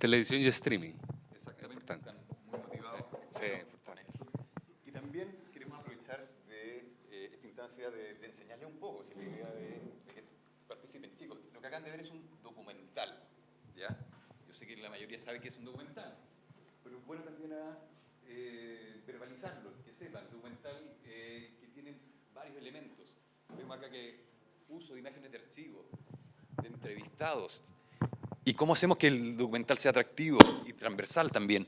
televisión y streaming. Exactamente, están muy motivados. Sí, importante. Y también queremos aprovechar de esta instancia de enseñarles un poco, si la idea de que participen. Chicos, lo que acaban de ver es un documental, ¿ya? Yo sé que la mayoría sabe que es un documental, pero es bueno también verbalizarlo, que sepan. El documental que tiene varios elementos. Vemos acá que uso de imágenes de archivo, de entrevistados, y cómo hacemos que el documental sea atractivo y transversal también.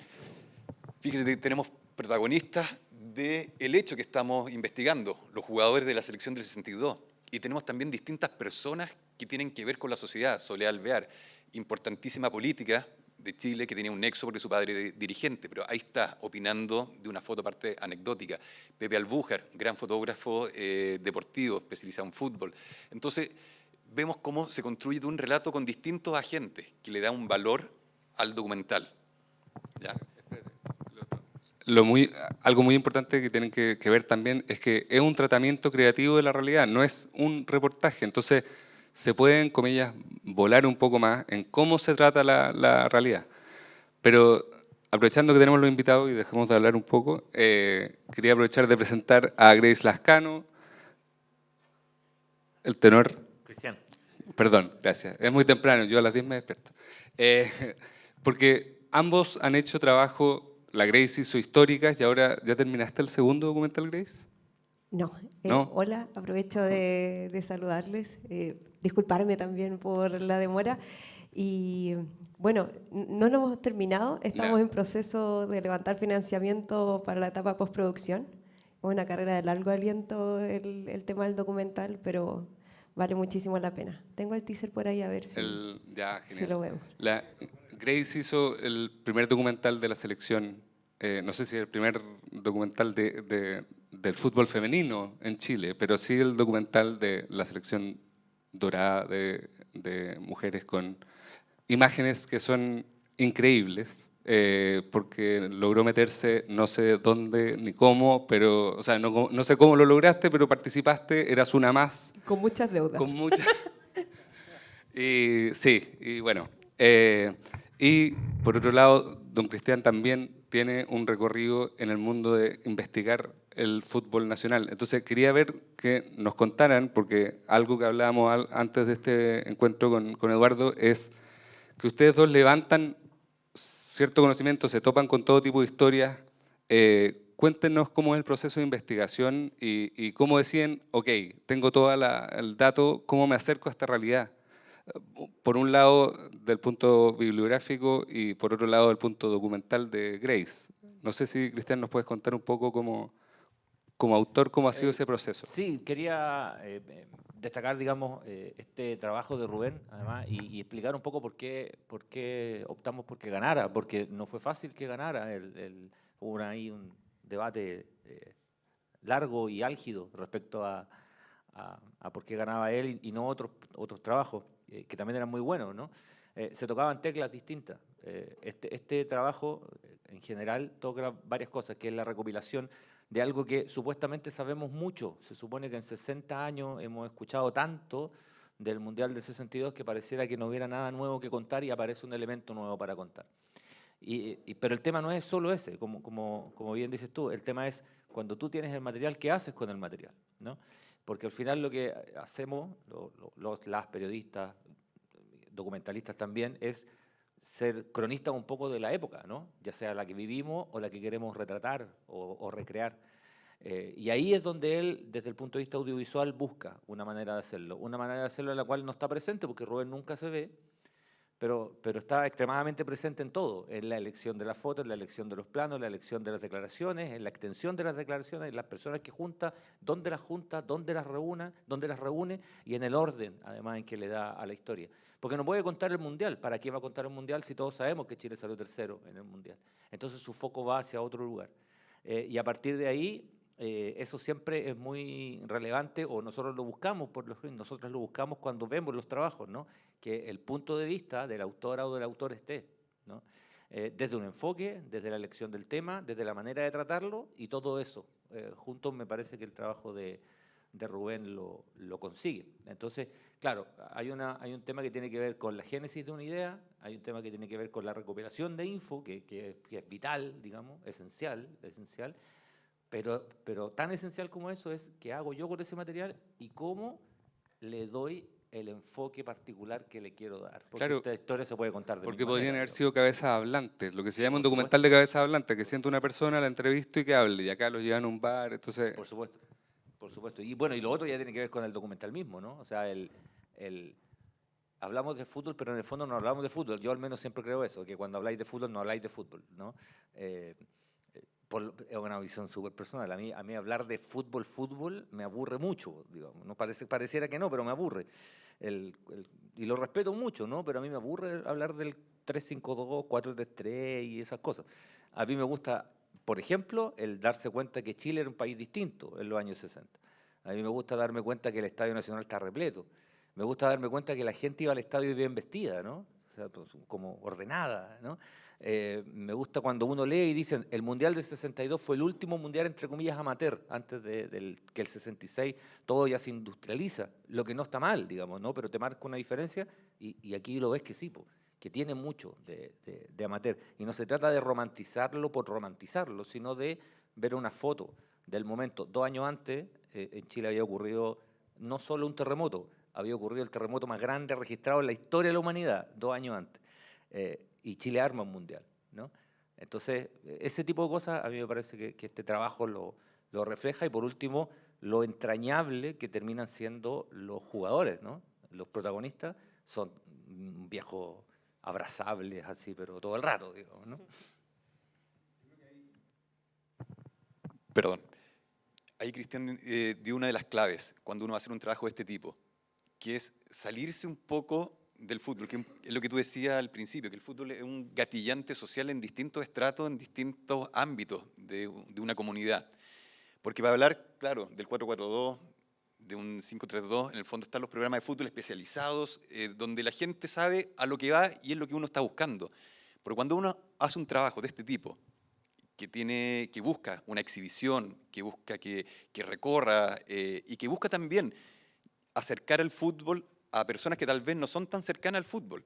Fíjense que tenemos protagonistas del hecho que estamos investigando, los jugadores de la selección del 62. Y tenemos también distintas personas que tienen que ver con la sociedad. Soledad Alvear, importantísima política de Chile, que tenía un nexo porque su padre era dirigente, pero ahí está, opinando de una foto aparte anecdótica. Pepe Albújar, gran fotógrafo deportivo, especializado en fútbol. Entonces, vemos cómo se construye un relato con distintos agentes que le da un valor al documental. ¿Ya? Algo muy importante que tienen que ver también es que es un tratamiento creativo de la realidad, no es un reportaje. Entonces, se pueden, comillas, volar un poco más en cómo se trata la realidad. Pero aprovechando que tenemos los invitados y dejemos de hablar un poco, quería aprovechar de presentar a Grace Lascano, el tenor. Cristian. Perdón, gracias. Es muy temprano, yo a las 10 me despierto. Porque ambos han hecho trabajo, la Grace hizo históricas y ahora ya terminaste el segundo documental, Grace. No, ¿No? hola, aprovecho de saludarles, disculparme también por la demora. Y bueno, no lo hemos terminado, estamos Ya. en proceso de levantar financiamiento para la etapa postproducción. Es una carrera de largo aliento el tema del documental, pero vale muchísimo la pena. Tengo el teaser por ahí a ver si, Ya, si genial. lo vemos. Grace hizo el primer documental de la selección, no sé si el primer documental del fútbol femenino en Chile, pero sí el documental de la selección dorada de mujeres con imágenes que son increíbles, porque logró meterse, no sé dónde ni cómo, pero, o sea, no sé cómo lo lograste, pero participaste, eras una más. Con muchas deudas. Con muchas. Y sí, y bueno. Y por otro lado, don Cristian también tiene un recorrido en el mundo de investigar el fútbol nacional. Entonces quería ver que nos contaran, porque algo que hablábamos antes de este encuentro con Eduardo es que ustedes dos levantan cierto conocimiento, se topan con todo tipo de historias. Cuéntenos cómo es el proceso de investigación y cómo deciden, ok, tengo todo el dato, ¿cómo me acerco a esta realidad? Por un lado, del punto bibliográfico y por otro lado, del punto documental de Grace. No sé si, Cristian, nos puedes contar un poco como autor, cómo ha sido ese proceso. Sí, quería destacar, digamos, este trabajo de Rubén, además, y explicar un poco por qué optamos por que ganara, porque no fue fácil que ganara. Hubo ahí un debate largo y álgido respecto a por qué ganaba él y no otros trabajos que también eran muy buenos, ¿no? Se tocaban teclas distintas. Este trabajo, en general, toca varias cosas, que es la recopilación de algo que supuestamente sabemos mucho. Se supone que en 60 años hemos escuchado tanto del Mundial del 62 que pareciera que no hubiera nada nuevo que contar y aparece un elemento nuevo para contar. Pero el tema no es solo ese, como bien dices tú, el tema es cuando tú tienes el material, ¿qué haces con el material? ¿No? Porque al final lo que hacemos, las periodistas, documentalistas también, es ser cronistas un poco de la época, ¿no? Ya sea la que vivimos o la que queremos retratar o recrear. Y ahí es donde él, desde el punto de vista audiovisual, busca una manera de hacerlo en la cual no está presente porque Rubén nunca se ve, pero está extremadamente presente en todo, en la elección de las fotos, en la elección de los planos, en la elección de las declaraciones, en la extensión de las declaraciones, en las personas que junta, dónde las reúne y en el orden, además, en que le da a la historia. Porque no puede contar el Mundial. ¿Para qué va a contar el Mundial si todos sabemos que Chile salió tercero en el Mundial? Entonces su foco va hacia otro lugar. Y a partir de ahí, eso siempre es muy relevante, o nosotros lo buscamos, nosotros lo buscamos cuando vemos los trabajos, ¿no? Que el punto de vista de la autora o del autor esté, ¿no? Desde un enfoque, desde la elección del tema, desde la manera de tratarlo y todo eso. Juntos me parece que el trabajo de de Rubén lo consigue. Entonces, claro, hay un tema que tiene que ver con la génesis de una idea, hay un tema que tiene que ver con la recuperación de info, que es vital, digamos, esencial, pero tan esencial como eso es qué hago yo con ese material y cómo le doy el enfoque particular que le quiero dar. Porque Claro, esta historia se puede contar de porque mil podrían maneras, haber digamos. sido cabezas hablantes, lo que se llama un Por documental supuesto. de cabezas hablantes, que siente una persona, la entrevisto y que hable, y acá los llevan a un bar, entonces... Por supuesto, por supuesto. Y bueno, y lo otro ya tiene que ver con el documental mismo, ¿no? O sea, hablamos de fútbol, pero en el fondo no hablamos de fútbol. Yo al menos siempre creo eso, que cuando habláis de fútbol no habláis de fútbol, ¿no? Es una visión súper personal. A mí hablar de fútbol me aburre mucho, digamos. No pareciera que no, pero me aburre. Y lo respeto mucho, ¿no? Pero a mí me aburre hablar del 3-5-2, 4-3-3 y esas cosas. A mí me gusta, por ejemplo, el darse cuenta que Chile era un país distinto en los años 60. A mí me gusta darme cuenta que el Estadio Nacional está repleto. Me gusta darme cuenta que la gente iba al estadio bien vestida, ¿no? O sea, pues, como ordenada, ¿no? Me gusta cuando uno lee y dicen el Mundial del 62 fue el último Mundial, entre comillas, amateur, antes que el 66 todo ya se industrializa, lo que no está mal, digamos, ¿no? Pero te marca una diferencia y aquí lo ves que sí, po, que tiene mucho de amateur. Y no se trata de romantizarlo por romantizarlo, sino de ver una foto del momento. 2 años antes, en Chile había ocurrido no solo un terremoto, había ocurrido el terremoto más grande registrado en la historia de la humanidad, 2 años antes. Y Chile arma un mundial, ¿no? Entonces, ese tipo de cosas a mí me parece que este trabajo lo refleja. Y por último, lo entrañable que terminan siendo los jugadores, ¿no? Los protagonistas son viejos abrazables, así, pero todo el rato, digamos, ¿no? Perdón. Ahí Cristian dio una de las claves cuando uno va a hacer un trabajo de este tipo, que es salirse un poco del fútbol, que es lo que tú decías al principio, que el fútbol es un gatillante social en distintos estratos, en distintos ámbitos de una comunidad. Porque para hablar, claro, del 4-4-2, de un 5-3-2, en el fondo están los programas de fútbol especializados, donde la gente sabe a lo que va y es lo que uno está buscando. Pero cuando uno hace un trabajo de este tipo, que busca una exhibición, que busca que recorra y que busca también acercar el fútbol a personas que tal vez no son tan cercanas al fútbol.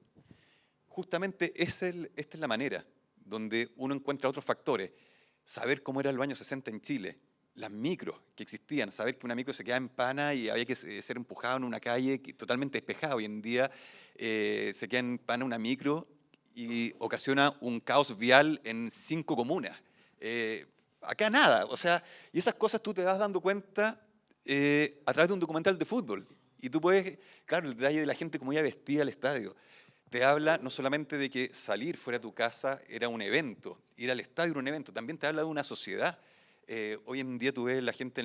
Justamente esta es la manera donde uno encuentra otros factores. Saber cómo era los años 60 en Chile, las micros que existían, saber que una micro se quedaba en pana y había que ser empujado en una calle totalmente despejada. Hoy en día se queda en pana una micro y ocasiona un caos vial en 5 comunas. Acá nada, o sea, y esas cosas tú te vas dando cuenta a través de un documental de fútbol. Y tú puedes, claro, el detalle de la gente como ya vestía al estadio, te habla no solamente de que salir fuera de tu casa era un evento, ir al estadio era un evento, también te habla de una sociedad. Hoy en día tú ves la gente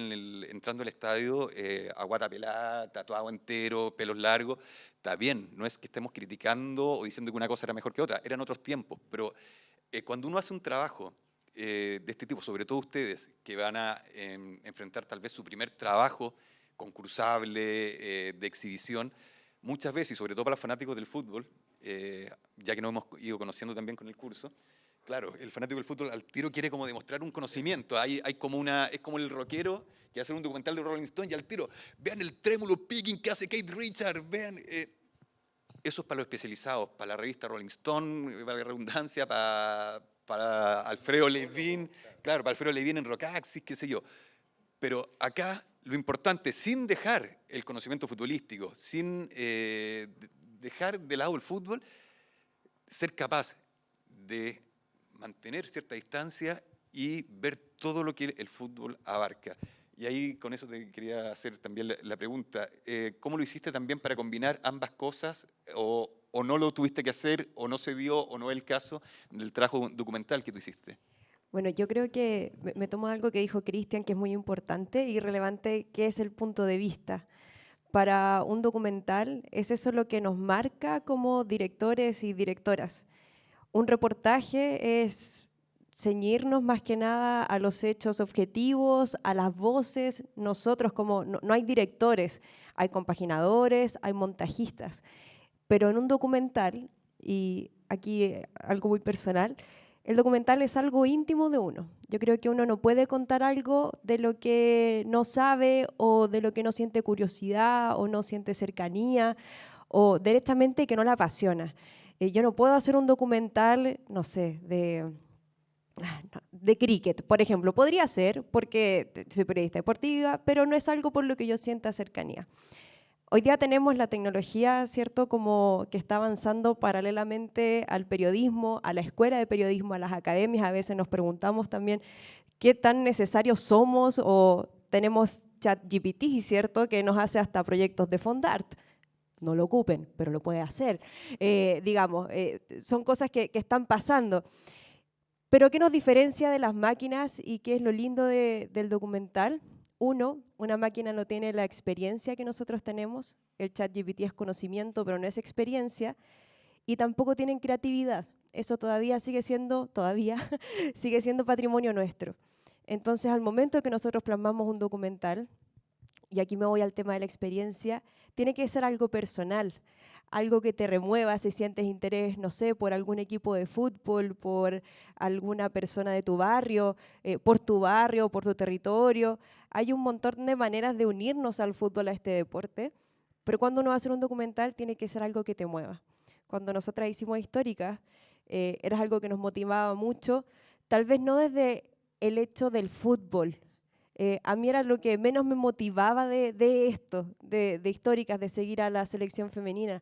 entrando al estadio a guata pelada, tatuado entero, pelos largos. Está bien, no es que estemos criticando o diciendo que una cosa era mejor que otra, eran otros tiempos, pero cuando uno hace un trabajo de este tipo, sobre todo ustedes que van a enfrentar tal vez su primer trabajo concursable, de exhibición, muchas veces, y sobre todo para los fanáticos del fútbol, ya que nos hemos ido conociendo también con el curso, claro, el fanático del fútbol al tiro quiere como demostrar un conocimiento. Hay como es como el rockero que hace un documental de Rolling Stone y al tiro, vean el trémulo picking que hace Kate Richards, vean... eso es para los especializados, para la revista Rolling Stone, para la redundancia, para Alfredo Levin, claro, para Alfredo Levin en Rockaxis, qué sé yo. Pero acá lo importante, sin dejar el conocimiento futbolístico, sin dejar de lado el fútbol, ser capaz de mantener cierta distancia y ver todo lo que el fútbol abarca. Y ahí con eso te quería hacer también la pregunta, ¿cómo lo hiciste también para combinar ambas cosas? ¿O no lo tuviste que hacer, o no se dio, o no es el caso del trabajo documental que tú hiciste? Bueno, yo creo que me tomo algo que dijo Cristian, que es muy importante y relevante, que es el punto de vista. Para un documental es eso lo que nos marca como directores y directoras. Un reportaje es ceñirnos más que nada a los hechos objetivos, a las voces. Nosotros como no hay directores, hay compaginadores, hay montajistas. Pero en un documental, y aquí algo muy personal, el documental es algo íntimo de uno. Yo creo que uno no puede contar algo de lo que no sabe o de lo que no siente curiosidad o no siente cercanía o directamente que no la apasiona. Yo no puedo hacer un documental, no sé, de cricket, por ejemplo. Podría ser, porque soy periodista deportiva, pero no es algo por lo que yo sienta cercanía. Hoy día tenemos la tecnología, ¿cierto?, como que está avanzando paralelamente al periodismo, a la escuela de periodismo, a las academias. A veces nos preguntamos también qué tan necesarios somos o tenemos ChatGPT, ¿cierto?, que nos hace hasta proyectos de Fondart. No lo ocupen, pero lo puede hacer. Digamos, son cosas que están pasando. Pero ¿qué nos diferencia de las máquinas y qué es lo lindo del documental? Uno, una máquina no tiene la experiencia que nosotros tenemos. El ChatGPT es conocimiento, pero no es experiencia. Y tampoco tienen creatividad. Eso sigue siendo patrimonio nuestro. Entonces, al momento que nosotros plasmamos un documental, y aquí me voy al tema de la experiencia, tiene que ser algo personal, algo que te remueva si sientes interés, no sé, por algún equipo de fútbol, por alguna persona de tu barrio, por tu territorio. Hay un montón de maneras de unirnos al fútbol, a este deporte, pero cuando uno va a hacer un documental tiene que ser algo que te mueva. Cuando nosotras hicimos Históricas, era algo que nos motivaba mucho, tal vez no desde el hecho del fútbol. A mí era lo que menos me motivaba de esto, de Históricas, de seguir a la selección femenina.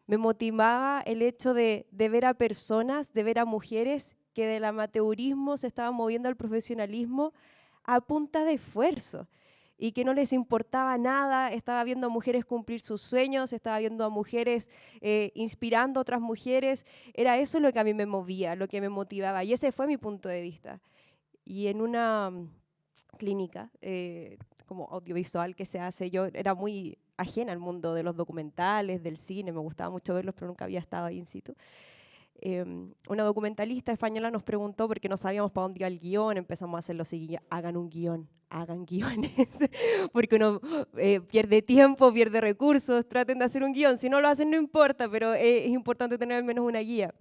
Me motivaba el hecho de ver a personas, de ver a mujeres que del amateurismo se estaban moviendo al profesionalismo a punta de esfuerzo y que no les importaba nada. Estaba viendo a mujeres cumplir sus sueños, estaba viendo a mujeres inspirando a otras mujeres. Era eso lo que a mí me movía, lo que me motivaba, y ese fue mi punto de vista. Y en una clínica como audiovisual que se hace, yo era muy ajena al mundo de los documentales, del cine, me gustaba mucho verlos, pero nunca había estado ahí in situ. Una documentalista española nos preguntó, porque no sabíamos para dónde iba el guión, empezamos a hacer lo siguiente: hagan un guión, hagan guiones, porque uno pierde tiempo, pierde recursos, traten de hacer un guión, si no lo hacen no importa, pero es importante tener al menos una guía.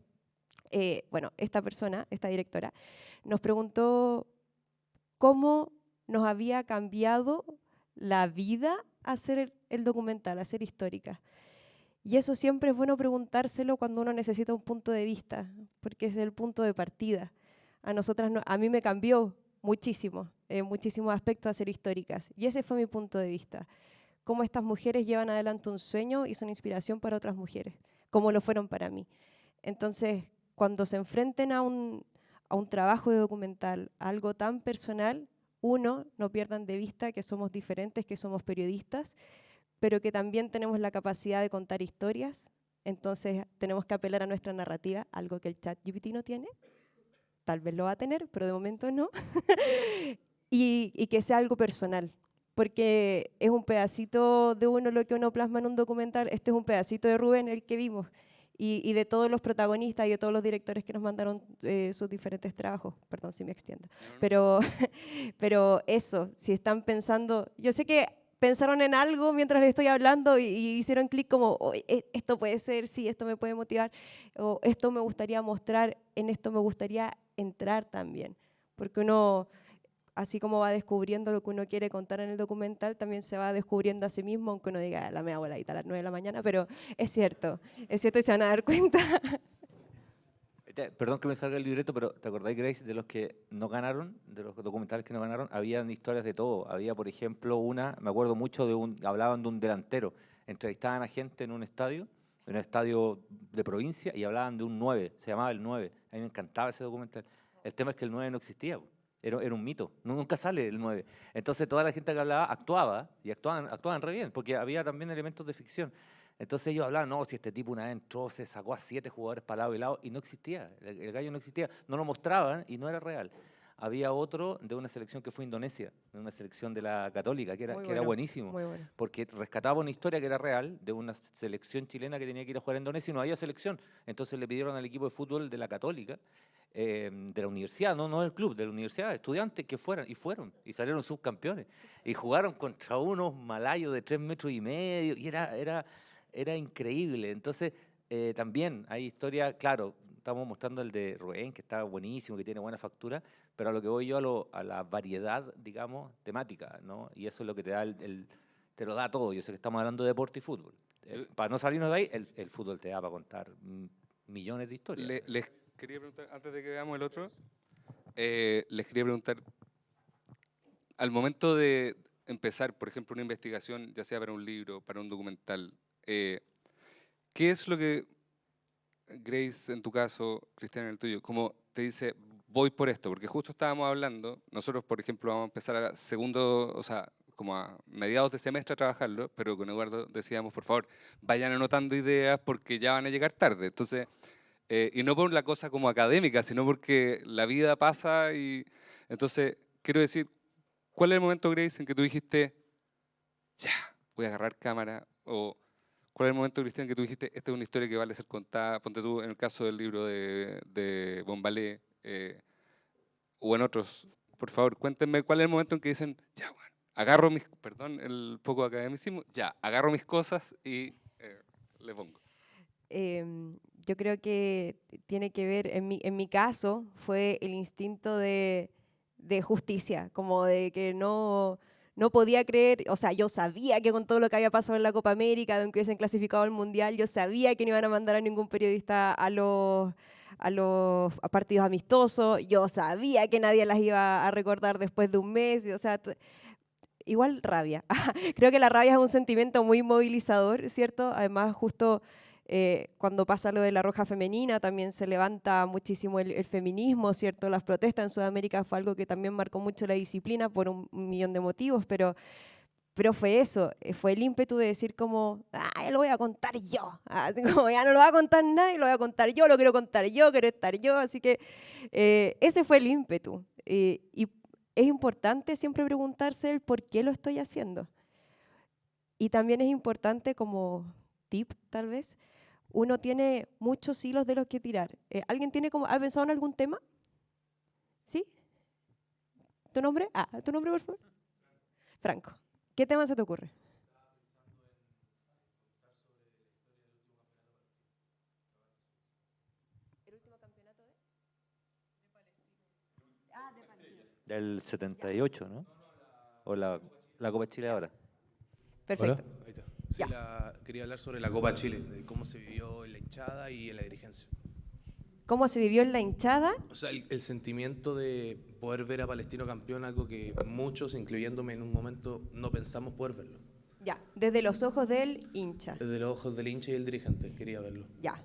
Bueno, esta persona, esta directora, nos preguntó cómo nos había cambiado la vida hacer el documental, hacer Históricas. Y eso siempre es bueno preguntárselo cuando uno necesita un punto de vista, porque es el punto de partida. A mí me cambió muchísimo, muchísimos aspectos hacer Históricas. Y ese fue mi punto de vista. Cómo estas mujeres llevan adelante un sueño y son inspiración para otras mujeres, como lo fueron para mí. Entonces, cuando se enfrenten a un trabajo de documental, a algo tan personal, uno, no pierdan de vista que somos diferentes, que somos periodistas, pero que también tenemos la capacidad de contar historias. Entonces tenemos que apelar a nuestra narrativa, algo que el ChatGPT no tiene. Tal vez lo va a tener, pero de momento no. y que sea algo personal, porque es un pedacito de uno lo que uno plasma en un documental. Este es un pedacito de Rubén, el que vimos, y de todos los protagonistas y de todos los directores que nos mandaron sus diferentes trabajos. Perdón si me extiendo. Pero eso, si están pensando, yo sé que pensaron en algo mientras les estoy hablando y hicieron clic como, oh, esto puede ser, sí, esto me puede motivar, o esto me gustaría mostrar, en esto me gustaría entrar también. Porque uno, así como va descubriendo lo que uno quiere contar en el documental, también se va descubriendo a sí mismo, aunque uno diga, la media voladita a las 9 de la mañana, pero es cierto y se van a dar cuenta. Perdón que me salga el libreto, pero ¿te acordáis, Grace, de los que no ganaron, de los documentales que no ganaron? Habían historias de todo. Había, por ejemplo, me acuerdo mucho hablaban de un delantero. Entrevistaban a gente en un estadio de provincia, y hablaban de un 9, se llamaba el 9. A mí me encantaba ese documental. El tema es que el 9 no existía, era un mito, nunca sale el 9. Entonces toda la gente que hablaba actuaba, y actuaban re bien, porque había también elementos de ficción. Entonces ellos hablaban, no, si este tipo una vez entró, se sacó a 7 jugadores para lado y lado, y no existía, el gallo no existía, no lo mostraban y no era real. Había otro de una selección que fue Indonesia, de una selección de la Católica, que era buenísimo, porque rescataba una historia que era real, de una selección chilena que tenía que ir a jugar a Indonesia y no había selección. Entonces le pidieron al equipo de fútbol de la Católica, de la universidad, no del club, de la universidad, estudiantes que fueron, y salieron subcampeones, y jugaron contra unos malayos de 3,5 metros, y era increíble. Entonces, también hay historias, claro, estamos mostrando el de Rubén, que está buenísimo, que tiene buena factura, pero a lo que voy yo, a la variedad, digamos, temática, ¿no? Y eso es lo que te da te lo da todo. Yo sé que estamos hablando de deporte y fútbol. Para no salirnos de ahí, el fútbol te da para contar millones de historias. Les quería preguntar, antes de que veamos el otro, les quería preguntar, al momento de empezar, por ejemplo, una investigación, ya sea para un libro, para un documental, ¿qué es lo que Grace, en tu caso, Cristian, en el tuyo, como te dice, voy por esto? Porque justo estábamos hablando, nosotros, por ejemplo, vamos a empezar a como a mediados de semestre a trabajarlo, pero con Eduardo decíamos, por favor, vayan anotando ideas porque ya van a llegar tarde. Entonces, y no por la cosa como académica, sino porque la vida pasa y entonces, quiero decir, ¿cuál es el momento, Grace, en que tú dijiste, ya, voy a agarrar cámara? O ¿cuál es el momento, Cristian, que tú dijiste, esta es una historia que vale ser contada? Ponte tú en el caso del libro de Bombalé, o en otros. Por favor, cuéntenme cuál es el momento en que dicen, ya, bueno, agarro perdón, el poco academicismo, ya, agarro mis cosas y le pongo. Yo creo que tiene que ver, en mi caso, fue el instinto de justicia, como de que no podía creer, o sea, yo sabía que con todo lo que había pasado en la Copa América, de que hubiesen clasificado al Mundial, yo sabía que no iban a mandar a ningún periodista a partidos amistosos, yo sabía que nadie las iba a recordar después de un mes, o sea, igual rabia. Creo que la rabia es un sentimiento muy movilizador, ¿cierto? Además, justo cuando pasa lo de la Roja Femenina, también se levanta muchísimo el feminismo, ¿cierto? Las protestas en Sudamérica fue algo que también marcó mucho la disciplina por un millón de motivos, pero fue eso, fue el ímpetu de decir como, ya lo voy a contar yo, así como ya no lo va a contar nadie, lo voy a contar yo, lo quiero contar yo, quiero estar yo, así que ese fue el ímpetu. Y es importante siempre preguntarse el por qué lo estoy haciendo. Y también es importante como tip, tal vez, uno tiene muchos hilos de los que tirar. ¿Alguien ha pensado en algún tema? ¿Sí? ¿Tu nombre? ¿Tu nombre, por favor? Franco. ¿Qué tema se te ocurre? ¿El último campeonato de Palestina? De Palestina. Del 78, ¿no? O la Copa Chile ahora. Perfecto. Hola. Ahí está. Sí, quería hablar sobre la Copa Chile, de cómo se vivió en la hinchada y en la dirigencia. ¿Cómo se vivió en la hinchada? O sea, el sentimiento de poder ver a Palestino campeón, algo que muchos, incluyéndome en un momento, no pensamos poder verlo. Ya, desde los ojos del hincha. Desde los ojos del hincha y el dirigente, quería verlo. Ya,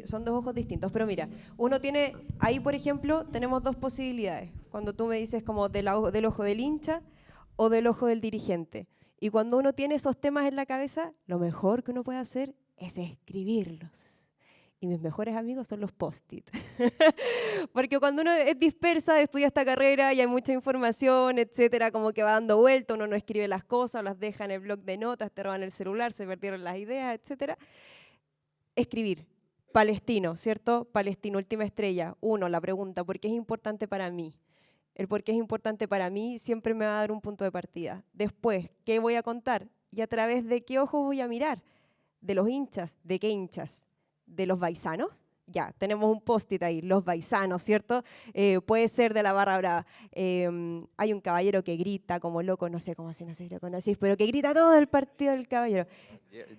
son dos ojos distintos, pero mira, uno tiene, ahí por ejemplo, tenemos dos posibilidades. Cuando tú me dices como del ojo del hincha o del ojo del dirigente. Y cuando uno tiene esos temas en la cabeza, lo mejor que uno puede hacer es escribirlos. Y mis mejores amigos son los post-it. Porque cuando uno es dispersa, estudia esta carrera y hay mucha información, etcétera, como que va dando vuelta, uno no escribe las cosas, las deja en el bloc de notas, te roban el celular, se perdieron las ideas, etcétera. Escribir. Palestino, ¿cierto? Palestino, última estrella. Uno, la pregunta, ¿por qué es importante para mí? El por qué es importante para mí siempre me va a dar un punto de partida. Después, ¿qué voy a contar? ¿Y a través de qué ojos voy a mirar? ¿De los hinchas? ¿De qué hinchas? ¿De los baisanos? Ya, tenemos un post-it ahí, los baisanos, ¿cierto? Puede ser de la barra brava. Hay un caballero que grita como loco, no sé cómo, no sé si lo conocís, pero que grita todo el partido del caballero.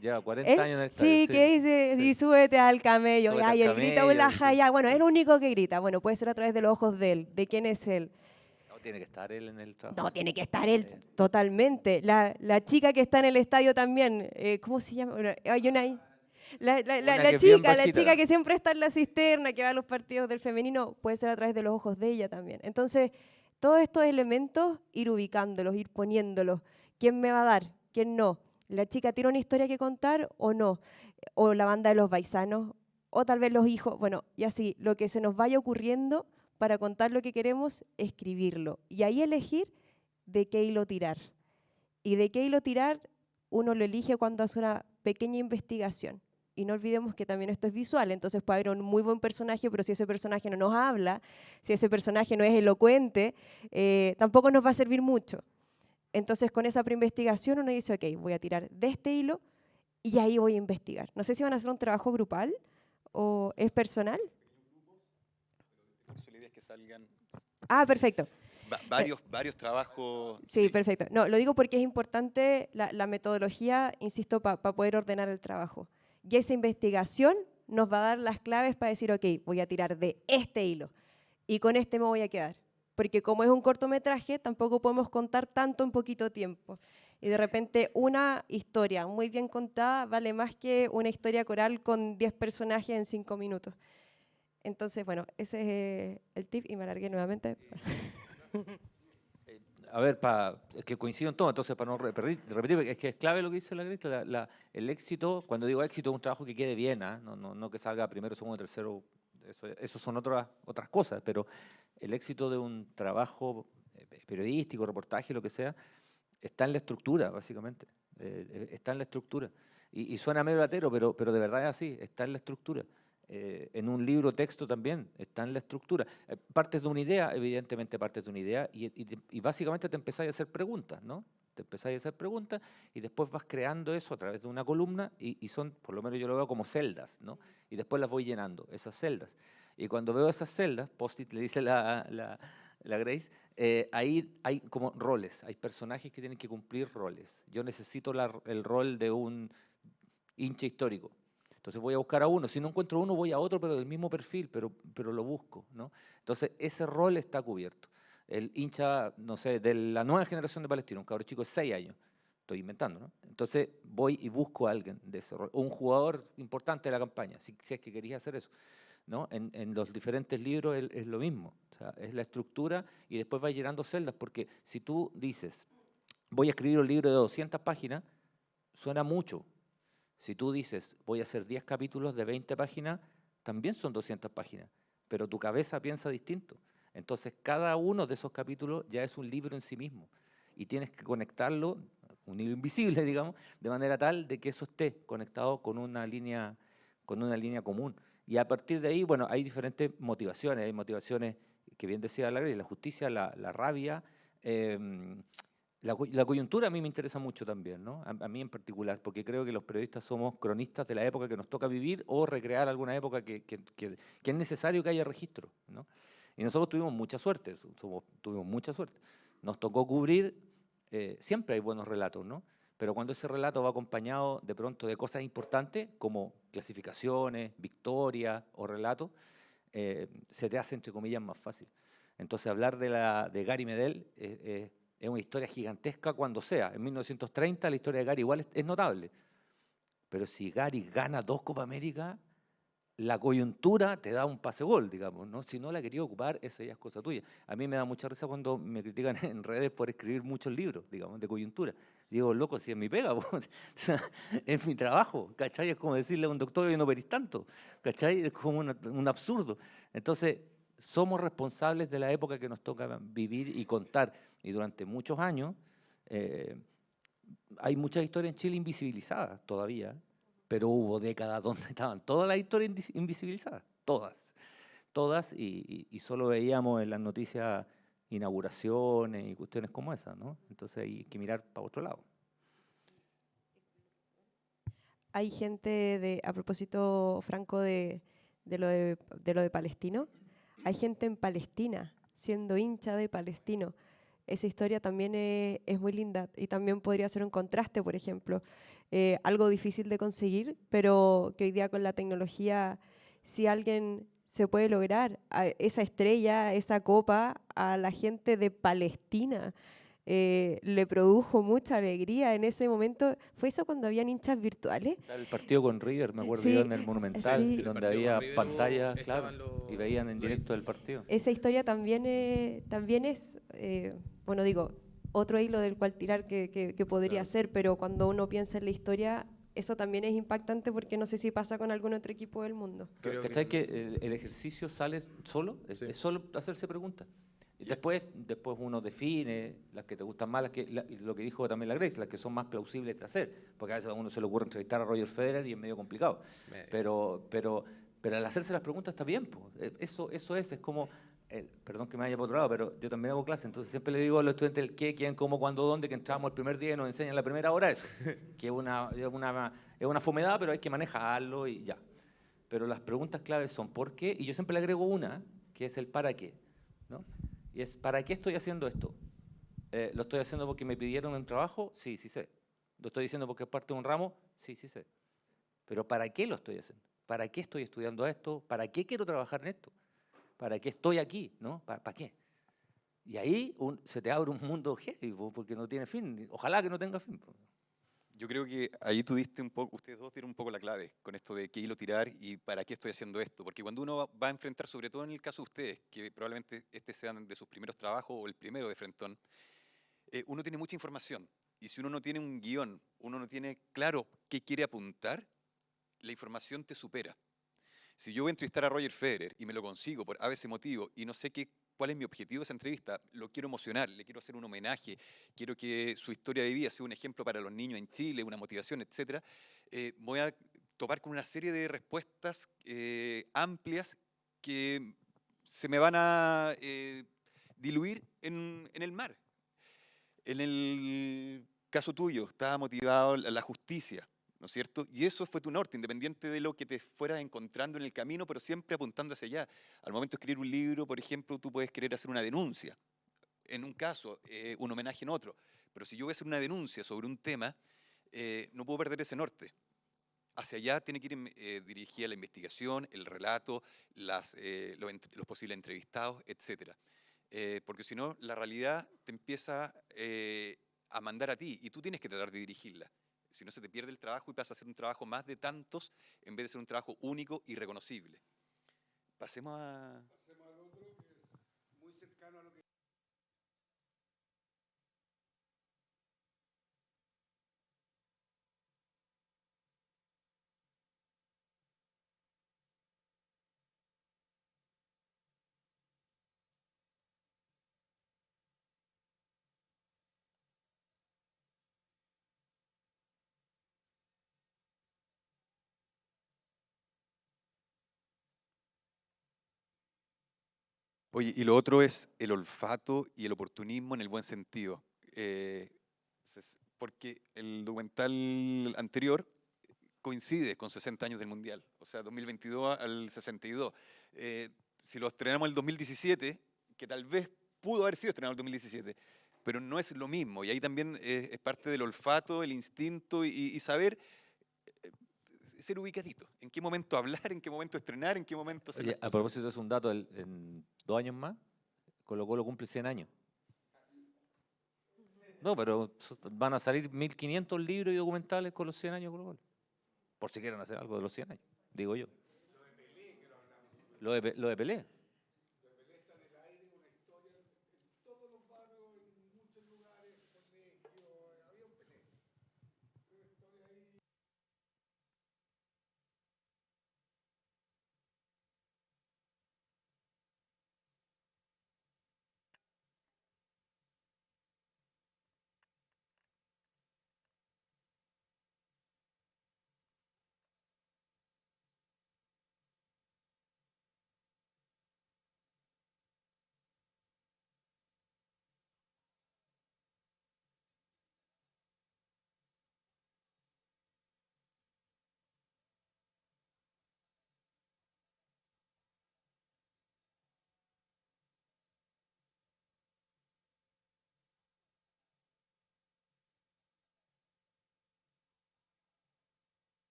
Lleva 40 años en el estadio. Sí, que dice, sí. Y súbete al camello. Súbete Y al él grita, camello, ulaja, sí. ya. Bueno, es el único que grita. Bueno, puede ser a través de los ojos de él. ¿De quién es él? No, tiene que estar él en el trabajo. No, tiene que estar él, totalmente. La chica que está en el estadio también, ¿cómo se llama? Bueno, hay una ahí. La chica que siempre está en la cisterna, que va a los partidos del femenino, puede ser a través de los ojos de ella también. Entonces, todos estos elementos, ir ubicándolos, ir poniéndolos. ¿Quién me va a dar? ¿Quién no? ¿La chica tiene una historia que contar o no? ¿O la banda de los baisanos? ¿O tal vez los hijos? Bueno, y así, lo que se nos vaya ocurriendo para contar lo que queremos, escribirlo. Y ahí elegir de qué hilo tirar. Y de qué hilo tirar, uno lo elige cuando hace una pequeña investigación. Y no olvidemos que también esto es visual, entonces puede haber un muy buen personaje, pero si ese personaje no nos habla, si ese personaje no es elocuente, tampoco nos va a servir mucho. Entonces con esa preinvestigación uno dice, ok, voy a tirar de este hilo y ahí voy a investigar. No sé si van a hacer un trabajo grupal o es personal. salgan Perfecto. varios trabajos. Sí, perfecto. No, lo digo porque es importante la metodología, insisto, para poder ordenar el trabajo. Y esa investigación nos va a dar las claves para decir, ok, voy a tirar de este hilo y con este me voy a quedar. Porque como es un cortometraje, tampoco podemos contar tanto en poquito tiempo. Y de repente una historia muy bien contada vale más que una historia coral con 10 personajes en 5 minutos. Entonces, bueno, ese es el tip y me alargué nuevamente. A ver, es que coincido en todo, entonces para no repetir, es que es clave lo que dice la Greta, el éxito, cuando digo éxito, es un trabajo que quede bien, ¿ah? No que salga primero, segundo, tercero, eso son otras cosas, pero el éxito de un trabajo periodístico, reportaje, lo que sea, está en la estructura, básicamente, está en la estructura. Y suena medio latero, pero de verdad es así, está en la estructura. En un libro texto también, está en la estructura. Partes de una idea, evidentemente partes de una idea, y básicamente te empezáis a hacer preguntas, ¿no? Te empezáis a hacer preguntas y después vas creando eso a través de una columna y son, por lo menos yo lo veo como celdas, ¿no? Y después las voy llenando, esas celdas. Y cuando veo esas celdas, post-it le dice la Grace, ahí hay como roles, hay personajes que tienen que cumplir roles. Yo necesito el rol de un hincha histórico. Entonces voy a buscar a uno, si no encuentro uno voy a otro, pero del mismo perfil, pero lo busco, ¿no? Entonces ese rol está cubierto. El hincha, no sé, de la nueva generación de palestinos, un cabrón chico de 6 años, estoy inventando, ¿no? Entonces voy y busco a alguien de ese rol, o un jugador importante de la campaña, si es que quería hacer eso, ¿no? En los diferentes libros es lo mismo, o sea, es la estructura y después vas llenando celdas, porque si tú dices, voy a escribir un libro de 200 páginas, suena mucho. Si tú dices, voy a hacer 10 capítulos de 20 páginas, también son 200 páginas, pero tu cabeza piensa distinto. Entonces, cada uno de esos capítulos ya es un libro en sí mismo y tienes que conectarlo, un hilo invisible, digamos, de manera tal de que eso esté conectado con una línea común. Y a partir de ahí, bueno, hay diferentes motivaciones. Hay motivaciones que bien decía la justicia, la rabia, la coyuntura a mí me interesa mucho también, ¿no? A mí en particular, porque creo que los periodistas somos cronistas de la época que nos toca vivir o recrear alguna época que es necesario que haya registro, ¿no? Y nosotros tuvimos mucha suerte, tuvimos mucha suerte. Nos tocó cubrir, siempre hay buenos relatos, ¿no? Pero cuando ese relato va acompañado de pronto de cosas importantes, como clasificaciones, victorias o relatos, se te hace, entre comillas, más fácil. Entonces, hablar de Gary Medel es una historia gigantesca cuando sea. En 1930 la historia de Gary igual es notable. Pero si Gary gana 2 Copa América, la coyuntura te da un pase-gol, digamos, ¿no? Si no la quería ocupar, esa ya es cosa tuya. A mí me da mucha risa cuando me critican en redes por escribir muchos libros, digamos, de coyuntura. Digo, loco, si es mi pega, o sea, es mi trabajo, ¿cachai? Es como decirle a un doctor que no operís tanto, ¿cachai? Es como un absurdo. Entonces, somos responsables de la época que nos toca vivir y contar. Y durante muchos años hay muchas historias en Chile invisibilizadas todavía, pero hubo décadas donde estaban todas las historias invisibilizadas, todas, y solo veíamos en las noticias inauguraciones y cuestiones como esas, ¿no? Entonces hay que mirar para otro lado. Hay gente a propósito, Franco, de lo de Palestino, hay gente en Palestina siendo hincha de Palestino. Esa historia también es muy linda y también podría ser un contraste, por ejemplo, algo difícil de conseguir, pero que hoy día con la tecnología, si alguien se puede lograr esa estrella, esa copa a la gente de Palestina, le produjo mucha alegría en ese momento. ¿Fue eso cuando habían hinchas virtuales? El partido con River, me acuerdo Sí, yo en el Monumental, sí. donde había pantallas, claro, y veían en directo el partido. Esa historia también es, bueno, digo, otro hilo del cual tirar que podría ser, pero cuando uno piensa en la historia, eso también es impactante porque no sé si pasa con algún otro equipo del mundo. ¿Cachai que el ejercicio sale solo? Sí. Es solo hacerse preguntas. Y después uno define las que te gustan más, y lo que dijo también la Grace, las que son más plausibles de hacer, porque a veces a uno se le ocurre entrevistar a Roger Federer y es medio complicado. Pero al hacerse las preguntas está bien, po. Eso es como, perdón que me vaya por otro lado, pero yo también hago clase, entonces siempre le digo a los estudiantes el qué, quién, cómo, cuándo, dónde, que entramos el primer día y nos enseñan la primera hora eso, que es una fomedad, pero hay que manejarlo y ya. Pero las preguntas claves son ¿por qué? Y yo siempre le agrego una, que es el para qué. ¿no? Y es, ¿para qué estoy haciendo esto? ¿Lo estoy haciendo porque me pidieron un trabajo? Sí, sí sé. ¿Lo estoy diciendo porque es parte de un ramo? Sí, sí sé. Pero ¿para qué lo estoy haciendo? ¿Para qué estoy estudiando esto? ¿Para qué quiero trabajar en esto? ¿Para qué estoy aquí? ¿No? ¿Para qué? Y ahí se te abre un mundo heavy, porque no tiene fin. Ojalá que no tenga fin. Yo creo que ahí tú diste un poco, ustedes dos dieron un poco la clave con esto de qué hilo tirar y para qué estoy haciendo esto. Porque cuando uno va a enfrentar, sobre todo en el caso de ustedes, que probablemente este sean de sus primeros trabajos o el primero de Frentón, uno tiene mucha información. Y si uno no tiene un guión, uno no tiene claro qué quiere apuntar, la información te supera. Si yo voy a entrevistar a Roger Federer y me lo consigo por ese motivo y no sé cuál es mi objetivo de esa entrevista, lo quiero emocionar, le quiero hacer un homenaje, quiero que su historia de vida sea un ejemplo para los niños en Chile, una motivación, etcétera, voy a topar con una serie de respuestas amplias que se me van a diluir en el mar. En el caso tuyo, estaba motivado la justicia, ¿no es cierto? Y eso fue tu norte, independiente de lo que te fueras encontrando en el camino, pero siempre apuntando hacia allá. Al momento de escribir un libro, por ejemplo, tú puedes querer hacer una denuncia, en un caso, un homenaje en otro. Pero si yo voy a hacer una denuncia sobre un tema, no puedo perder ese norte. Hacia allá tiene que ir dirigida la investigación, el relato, los posibles entrevistados, etcétera. Porque si no, la realidad te empieza a mandar a ti y tú tienes que tratar de dirigirla. Si no, se te pierde el trabajo y pasa a ser un trabajo más de tantos en vez de ser un trabajo único y reconocible. Pasemos a... Oye, y lo otro es el olfato y el oportunismo en el buen sentido. Porque el documental anterior coincide con 60 años del Mundial, o sea, 2022 al 62. Si lo estrenamos el 2017, que tal vez pudo haber sido estrenado el 2017, pero no es lo mismo. Y ahí también es parte del olfato, el instinto y saber eh, ser ubicadito. En qué momento hablar, en qué momento estrenar, en qué momento hacer Oye, las a cosas. propósito, es un dato, en 2 años más, Colo-Colo cumple 100 años. No, pero van a salir 1500 libros y documentales con los 100 años de Colo-Colo. Por si quieren hacer algo de los 100 años, digo yo. Lo de Pelé.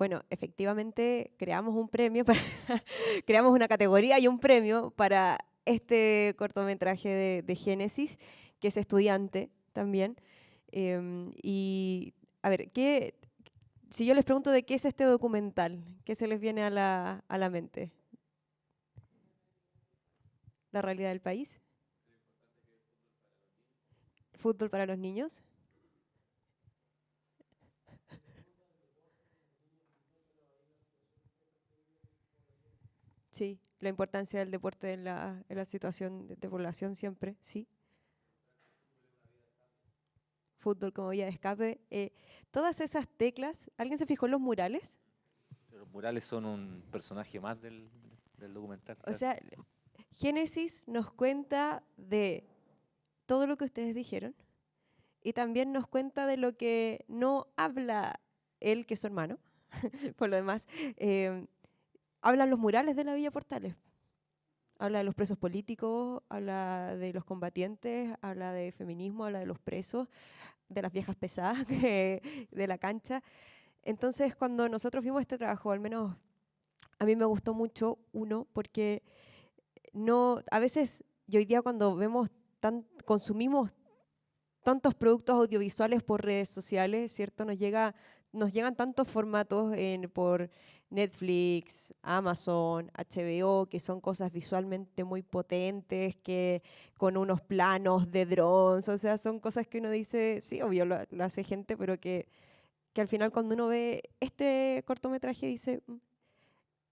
bueno, efectivamente creamos un premio, creamos una categoría y un premio para este cortometraje de Génesis, que es estudiante también. Y, a ver, si yo les pregunto de qué es este documental, ¿qué se les viene a la mente? ¿La realidad del país? ¿Fútbol para los niños? Sí, la importancia del deporte en la situación de población siempre, sí. Fútbol como vía de escape. Todas esas teclas, ¿alguien se fijó en los murales? Los murales son un personaje más del documental. O claro. sea, Génesis nos cuenta de todo lo que ustedes dijeron y también nos cuenta de lo que no habla él, que es su hermano. Por lo demás, hablan los murales de la Villa Portales. Habla de los presos políticos, habla de los combatientes, habla de feminismo, habla de los presos, de las viejas pesadas, de la cancha. Entonces, cuando nosotros vimos este trabajo, al menos a mí me gustó mucho, uno, porque no, a veces, y hoy día cuando consumimos tantos productos audiovisuales por redes sociales, ¿cierto? Nos llegan tantos formatos por Netflix, Amazon, HBO, que son cosas visualmente muy potentes, que con unos planos de drones, o sea, son cosas que uno dice, sí, obvio, lo hace gente, pero que al final cuando uno ve este cortometraje dice,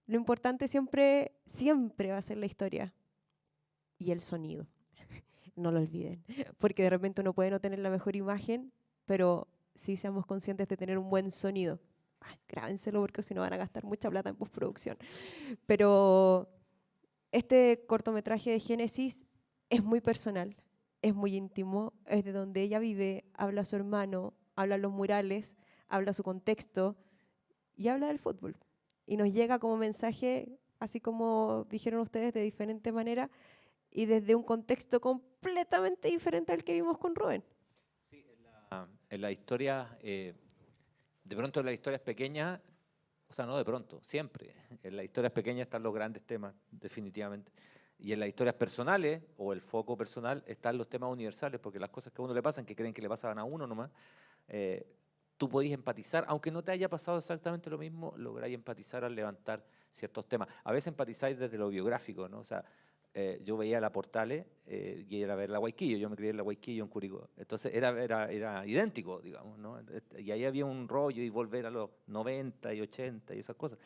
lo importante siempre, siempre va a ser la historia y el sonido. No lo olviden, porque de repente uno puede no tener la mejor imagen, pero sí seamos conscientes de tener un buen sonido. Ay, grábenselo porque si no van a gastar mucha plata en postproducción. Pero este cortometraje de Génesis es muy personal, es muy íntimo, es de donde ella vive, habla a su hermano, habla los murales, habla su contexto y habla del fútbol. Y nos llega como mensaje, así como dijeron ustedes, de diferente manera, y desde un contexto completamente diferente al que vimos con Rubén. Sí, en la historia, de pronto en las historias pequeñas, o sea, no de pronto, siempre, en las historias pequeñas están los grandes temas, definitivamente. Y en las historias personales, o el foco personal, están los temas universales, porque las cosas que a uno le pasan, que creen que le pasaban a uno nomás, tú podías empatizar, aunque no te haya pasado exactamente lo mismo, lográis empatizar al levantar ciertos temas. A veces empatizáis desde lo biográfico, ¿no? O sea, yo veía la Portales y era ver la Guayquillo, yo me crié en la Guayquillo, en Curicó. Entonces era idéntico, digamos, ¿no? Y ahí había un rollo y volver a los 90 y 80 y esas cosas.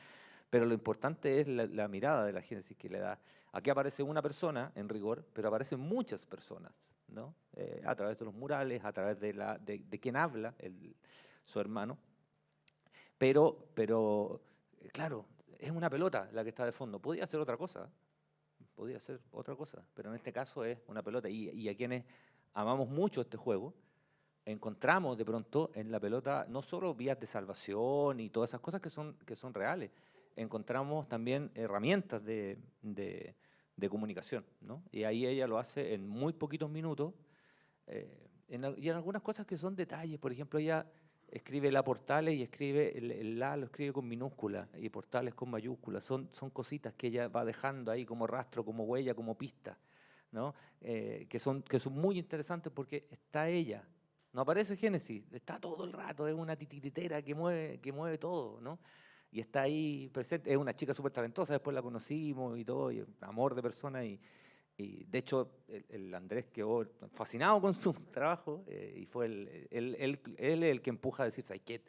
Pero lo importante es la mirada de la Génesis que le da. Aquí aparece una persona, en rigor, pero aparecen muchas personas, ¿no? A través de los murales, a través de quien habla, su hermano. Pero, claro, es una pelota la que está de fondo. Podría ser otra cosa, pero en este caso es una pelota. Y a quienes amamos mucho este juego, encontramos de pronto en la pelota no solo vías de salvación y todas esas cosas que son reales, encontramos también herramientas de comunicación, ¿no? Y ahí ella lo hace en muy poquitos minutos, y en algunas cosas que son detalles. Por ejemplo, ella escribe la Portales y escribe el la lo escribe con minúscula y Portales con mayúscula. Son cositas que ella va dejando ahí como rastro, como huella, como pista, ¿no? Que son muy interesantes porque está ella. No aparece Génesis, está todo el rato, es una titiritera que mueve todo, ¿no? Y está ahí presente. Es una chica súper talentosa, después la conocimos y todo, y amor de persona. Y de hecho, el Andrés quedó fascinado con su trabajo y fue él el que empuja a decir, ¿sabes qué?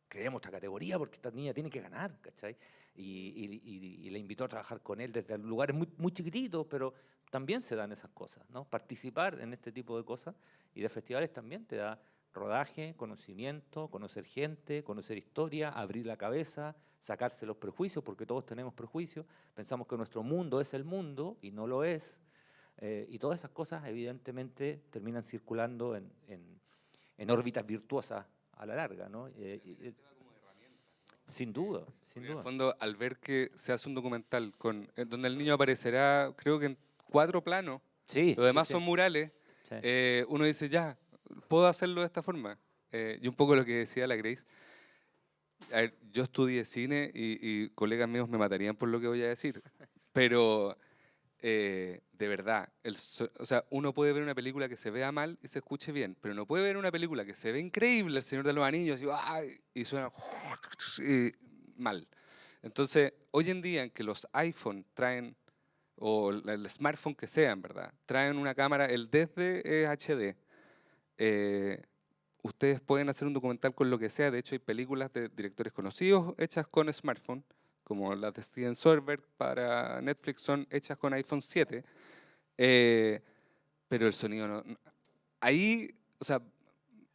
Creemos otra categoría porque esta niña tiene que ganar, ¿cachai? Y le invitó a trabajar con él desde lugares muy, muy chiquititos, pero también se dan esas cosas, ¿no? Participar en este tipo de cosas y de festivales también te da rodaje, conocimiento, conocer gente, conocer historia, abrir la cabeza, sacarse los prejuicios, porque todos tenemos prejuicios, pensamos que nuestro mundo es el mundo y no lo es. Y todas esas cosas evidentemente terminan circulando en órbitas virtuosas a la larga, ¿no? Sin duda, sin En el duda. fondo, al ver que se hace un documental donde el niño aparecerá, creo que en 4 planos, Sí, los demás sí, son murales, sí. uno dice, ya, puedo hacerlo de esta forma. Y un poco lo que decía la Grace, A ver, yo estudié cine y colegas míos me matarían por lo que voy a decir, pero de verdad, o sea, uno puede ver una película que se vea mal y se escuche bien, pero no puede ver una película que se ve increíble, El Señor de los Anillos, ¡ay! Y suena y mal. Entonces, hoy en día en que los iPhone traen, o el smartphone que sean, ¿verdad? Traen una cámara, el desde es HD. Ustedes pueden hacer un documental con lo que sea. De hecho, hay películas de directores conocidos hechas con smartphone, como las de Steven Soderbergh para Netflix, son hechas con iPhone 7. Pero el sonido no. Ahí, o sea,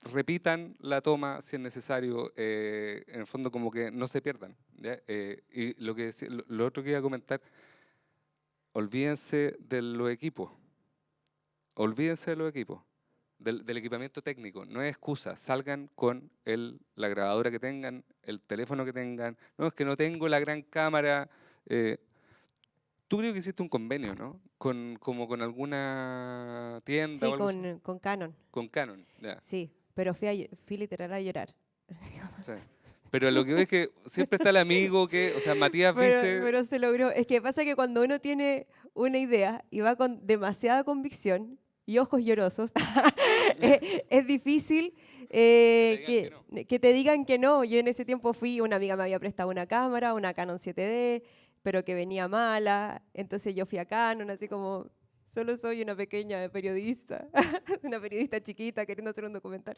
repitan la toma si es necesario. En el fondo, como que no se pierdan. ¿Ya? Y lo otro que iba a comentar, olvídense de los equipos. Olvídense de los equipos. Del equipamiento técnico, no es excusa, salgan con la grabadora que tengan, el teléfono que tengan, no, es que no tengo la gran cámara. Tú creo que hiciste un convenio, ¿no? Como con alguna tienda o Sí, algo así. con Canon, Con Canon, ya. sí, pero fui literal a llorar. Sí. Pero lo que veo es que siempre está el amigo que, o sea, Matías dice, Pero se logró. Es que pasa que cuando uno tiene una idea y va con demasiada convicción y ojos llorosos, es difícil que te digan que no. Yo en ese tiempo una amiga me había prestado una cámara, una Canon 7D, pero que venía mala. Entonces yo fui a Canon, así como, solo soy una pequeña periodista, una periodista chiquita queriendo hacer un documental.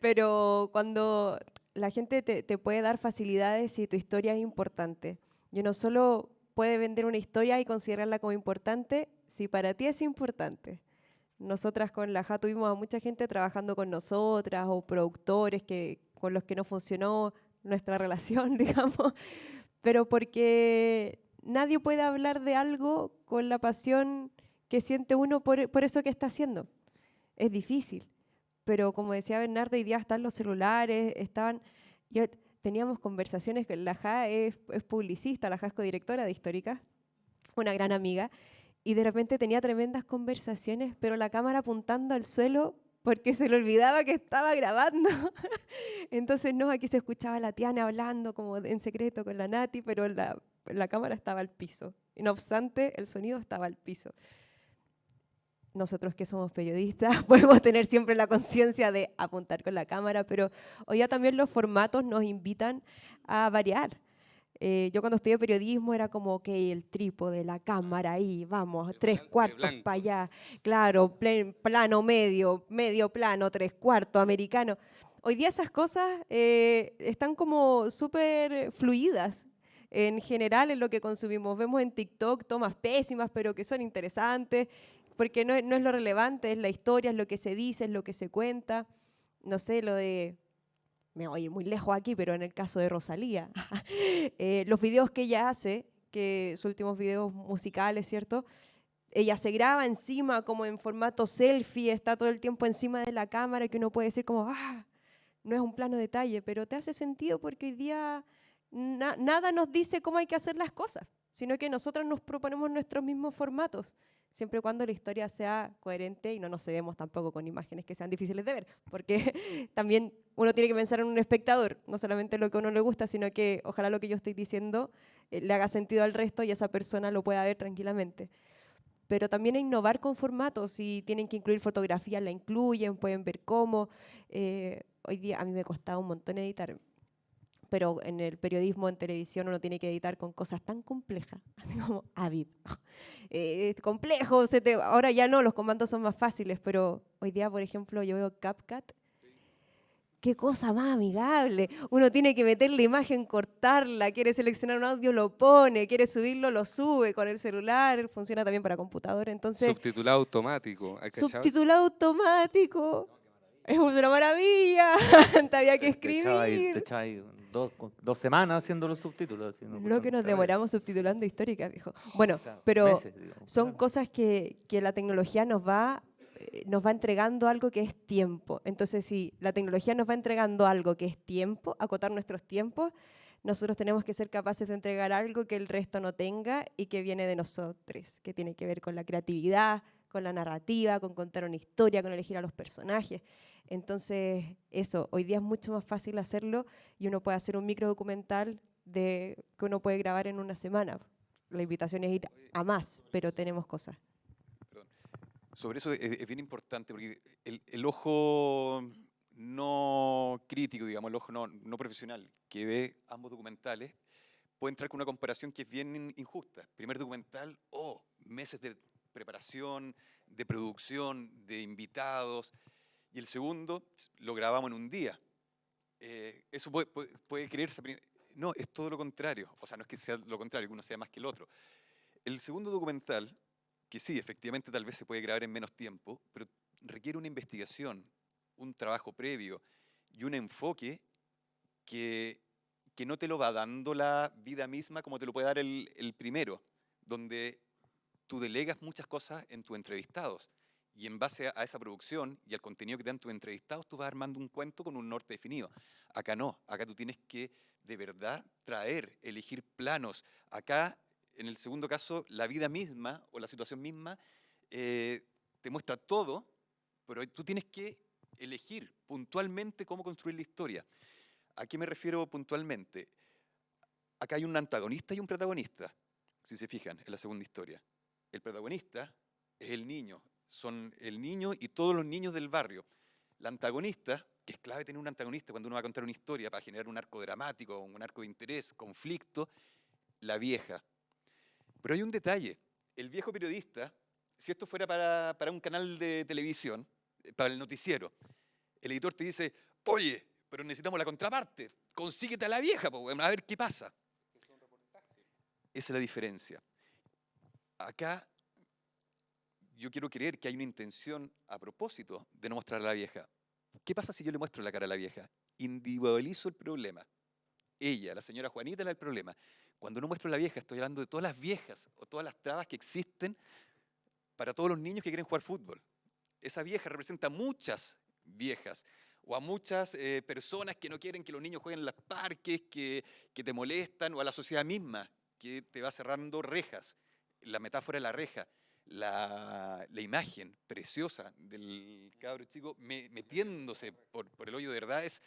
Pero cuando la gente te puede dar facilidades si tu historia es importante. Y uno solo puede vender una historia y considerarla como importante si para ti es importante. Nosotras con la JA tuvimos a mucha gente trabajando con nosotras o productores con los que no funcionó nuestra relación, digamos, pero porque nadie puede hablar de algo con la pasión que siente uno por eso que está haciendo. Es difícil. Pero como decía Bernardo, hoy día están los celulares, teníamos conversaciones, la JA es publicista, la JA es codirectora de Históricas, una gran amiga, y de repente tenía tremendas conversaciones, pero la cámara apuntando al suelo porque se le olvidaba que estaba grabando. Entonces, no, aquí se escuchaba a la Tiana hablando como en secreto con la Nati, pero la cámara estaba al piso. Y no obstante, el sonido estaba al piso. Nosotros que somos periodistas podemos tener siempre la conciencia de apuntar con la cámara, pero hoy ya también los formatos nos invitan a variar. Yo cuando estudié periodismo era como, ok, el trípode, la cámara ahí, vamos, el tres balance de cuartos blancos. para allá, claro, plano medio, medio plano, tres cuartos, americano. Hoy día esas cosas están como súper fluidas en general en lo que consumimos. Vemos en TikTok tomas pésimas, pero que son interesantes, porque no es lo relevante, es la historia, es lo que se dice, es lo que se cuenta. No sé, me voy a ir muy lejos aquí, pero en el caso de Rosalía, los videos que ella hace, que sus últimos videos musicales, ¿cierto? Ella se graba encima como en formato selfie, está todo el tiempo encima de la cámara, que uno puede decir como, no es un plano detalle, pero te hace sentido porque hoy día nada nos dice cómo hay que hacer las cosas, sino que nosotros nos proponemos nuestros mismos formatos, siempre y cuando la historia sea coherente y no nos cebemos tampoco con imágenes que sean difíciles de ver, porque también uno tiene que pensar en un espectador, no solamente lo que a uno le gusta, sino que ojalá lo que yo estoy diciendo le haga sentido al resto y esa persona lo pueda ver tranquilamente. Pero también innovar con formatos, si tienen que incluir fotografías, la incluyen, pueden ver cómo. Hoy día a mí me costaba un montón editar, pero en el periodismo, en televisión, uno tiene que editar con cosas tan complejas, así como Avid. Complejo, ahora ya no, los comandos son más fáciles, pero hoy día, por ejemplo, yo veo CapCut. Qué cosa más amigable. Uno tiene que meter la imagen, cortarla, quiere seleccionar un audio, lo pone, quiere subirlo, lo sube con el celular, funciona también para computadora. Entonces, subtitulado automático. ¿Hay cachado? subtitulado automático. Es una maravilla. Había que Te echaba escribir. ahí 2 semanas haciendo los subtítulos. Lo que nos demoramos subtitulando históricas, viejo. Bueno, O sea, pero meses, digamos. son cosas que la tecnología nos va entregando algo que es tiempo. Entonces, si la tecnología nos va entregando algo que es tiempo, acotar nuestros tiempos, nosotros tenemos que ser capaces de entregar algo que el resto no tenga y que viene de nosotros, que tiene que ver con la creatividad, con la narrativa, con contar una historia, con elegir a los personajes. Entonces, eso, hoy día es mucho más fácil hacerlo y uno puede hacer un micro documental que uno puede grabar en una semana. La invitación es ir a más, pero tenemos cosas. Perdón. Sobre eso es bien importante porque el ojo no crítico, digamos, el ojo no profesional que ve ambos documentales puede entrar con una comparación que es bien injusta. Primer documental, meses de preparación, de producción, de invitados, y el segundo lo grabamos en un día. Eso puede creerse. No, es todo lo contrario. O sea, no es que sea lo contrario, que uno sea más que el otro. El segundo documental, que sí, efectivamente tal vez se puede grabar en menos tiempo, pero requiere una investigación, un trabajo previo y un enfoque que no te lo va dando la vida misma como te lo puede dar el primero, donde tú delegas muchas cosas en tus entrevistados. Y en base a esa producción y al contenido que te dan tus entrevistados, tú vas armando un cuento con un norte definido. Acá no, acá tú tienes que de verdad traer, elegir planos. Acá, en el segundo caso, la vida misma o la situación misma te muestra todo, pero tú tienes que elegir puntualmente cómo construir la historia. ¿A qué me refiero puntualmente? Acá hay un antagonista y un protagonista, si se fijan, en la segunda historia. El protagonista es el niño, son el niño y todos los niños del barrio. La antagonista, que es clave tener un antagonista cuando uno va a contar una historia para generar un arco dramático, un arco de interés, conflicto, la vieja. Pero hay un detalle, el viejo periodista, si esto fuera para un canal de televisión, para el noticiero, el editor te dice, oye, pero necesitamos la contraparte, consíguete a la vieja, a ver qué pasa. Esa es la diferencia. Acá yo quiero creer que hay una intención a propósito de no mostrar a la vieja. ¿Qué pasa si yo le muestro la cara a la vieja? Individualizo el problema. Ella, la señora Juanita, era el problema. Cuando no muestro a la vieja, estoy hablando de todas las viejas o todas las trabas que existen para todos los niños que quieren jugar fútbol. Esa vieja representa a muchas viejas o a muchas personas que no quieren que los niños jueguen en los parques, que te molestan, o a la sociedad misma, que te va cerrando rejas. La metáfora de la reja, la imagen preciosa del cabro chico metiéndose por el hoyo de verdad es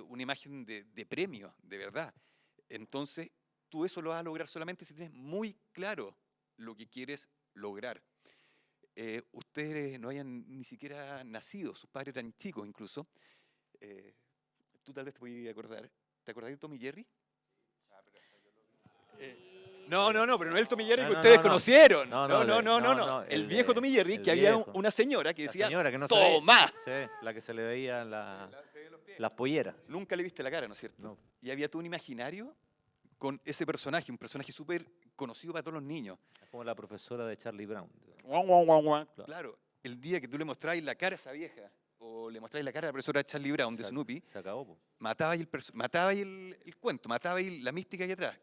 una imagen de premio, de verdad. Entonces, tú eso lo vas a lograr solamente si tienes muy claro lo que quieres lograr. Ustedes no hayan ni siquiera nacido, sus padres eran chicos incluso. Tú tal vez te puedes acordar. ¿Te acordás de Tommy Jerry? No, pero no es el Tommy Jerry que ustedes conocieron. No. El viejo Tommy Jerry, que había una señora que decía, ¡toma! Sí, la que se le veía las polleras. Nunca le viste la cara, ¿no es cierto? No. Y había todo un imaginario con ese personaje, un personaje súper conocido para todos los niños. Es como la profesora de Charlie Brown. Claro, el día que tú le mostráis la cara a esa vieja, o le mostráis la cara a la profesora Charlie Brown de Snoopy, Se acabó, po. matabais el cuento, matabais la mística ahí atrás.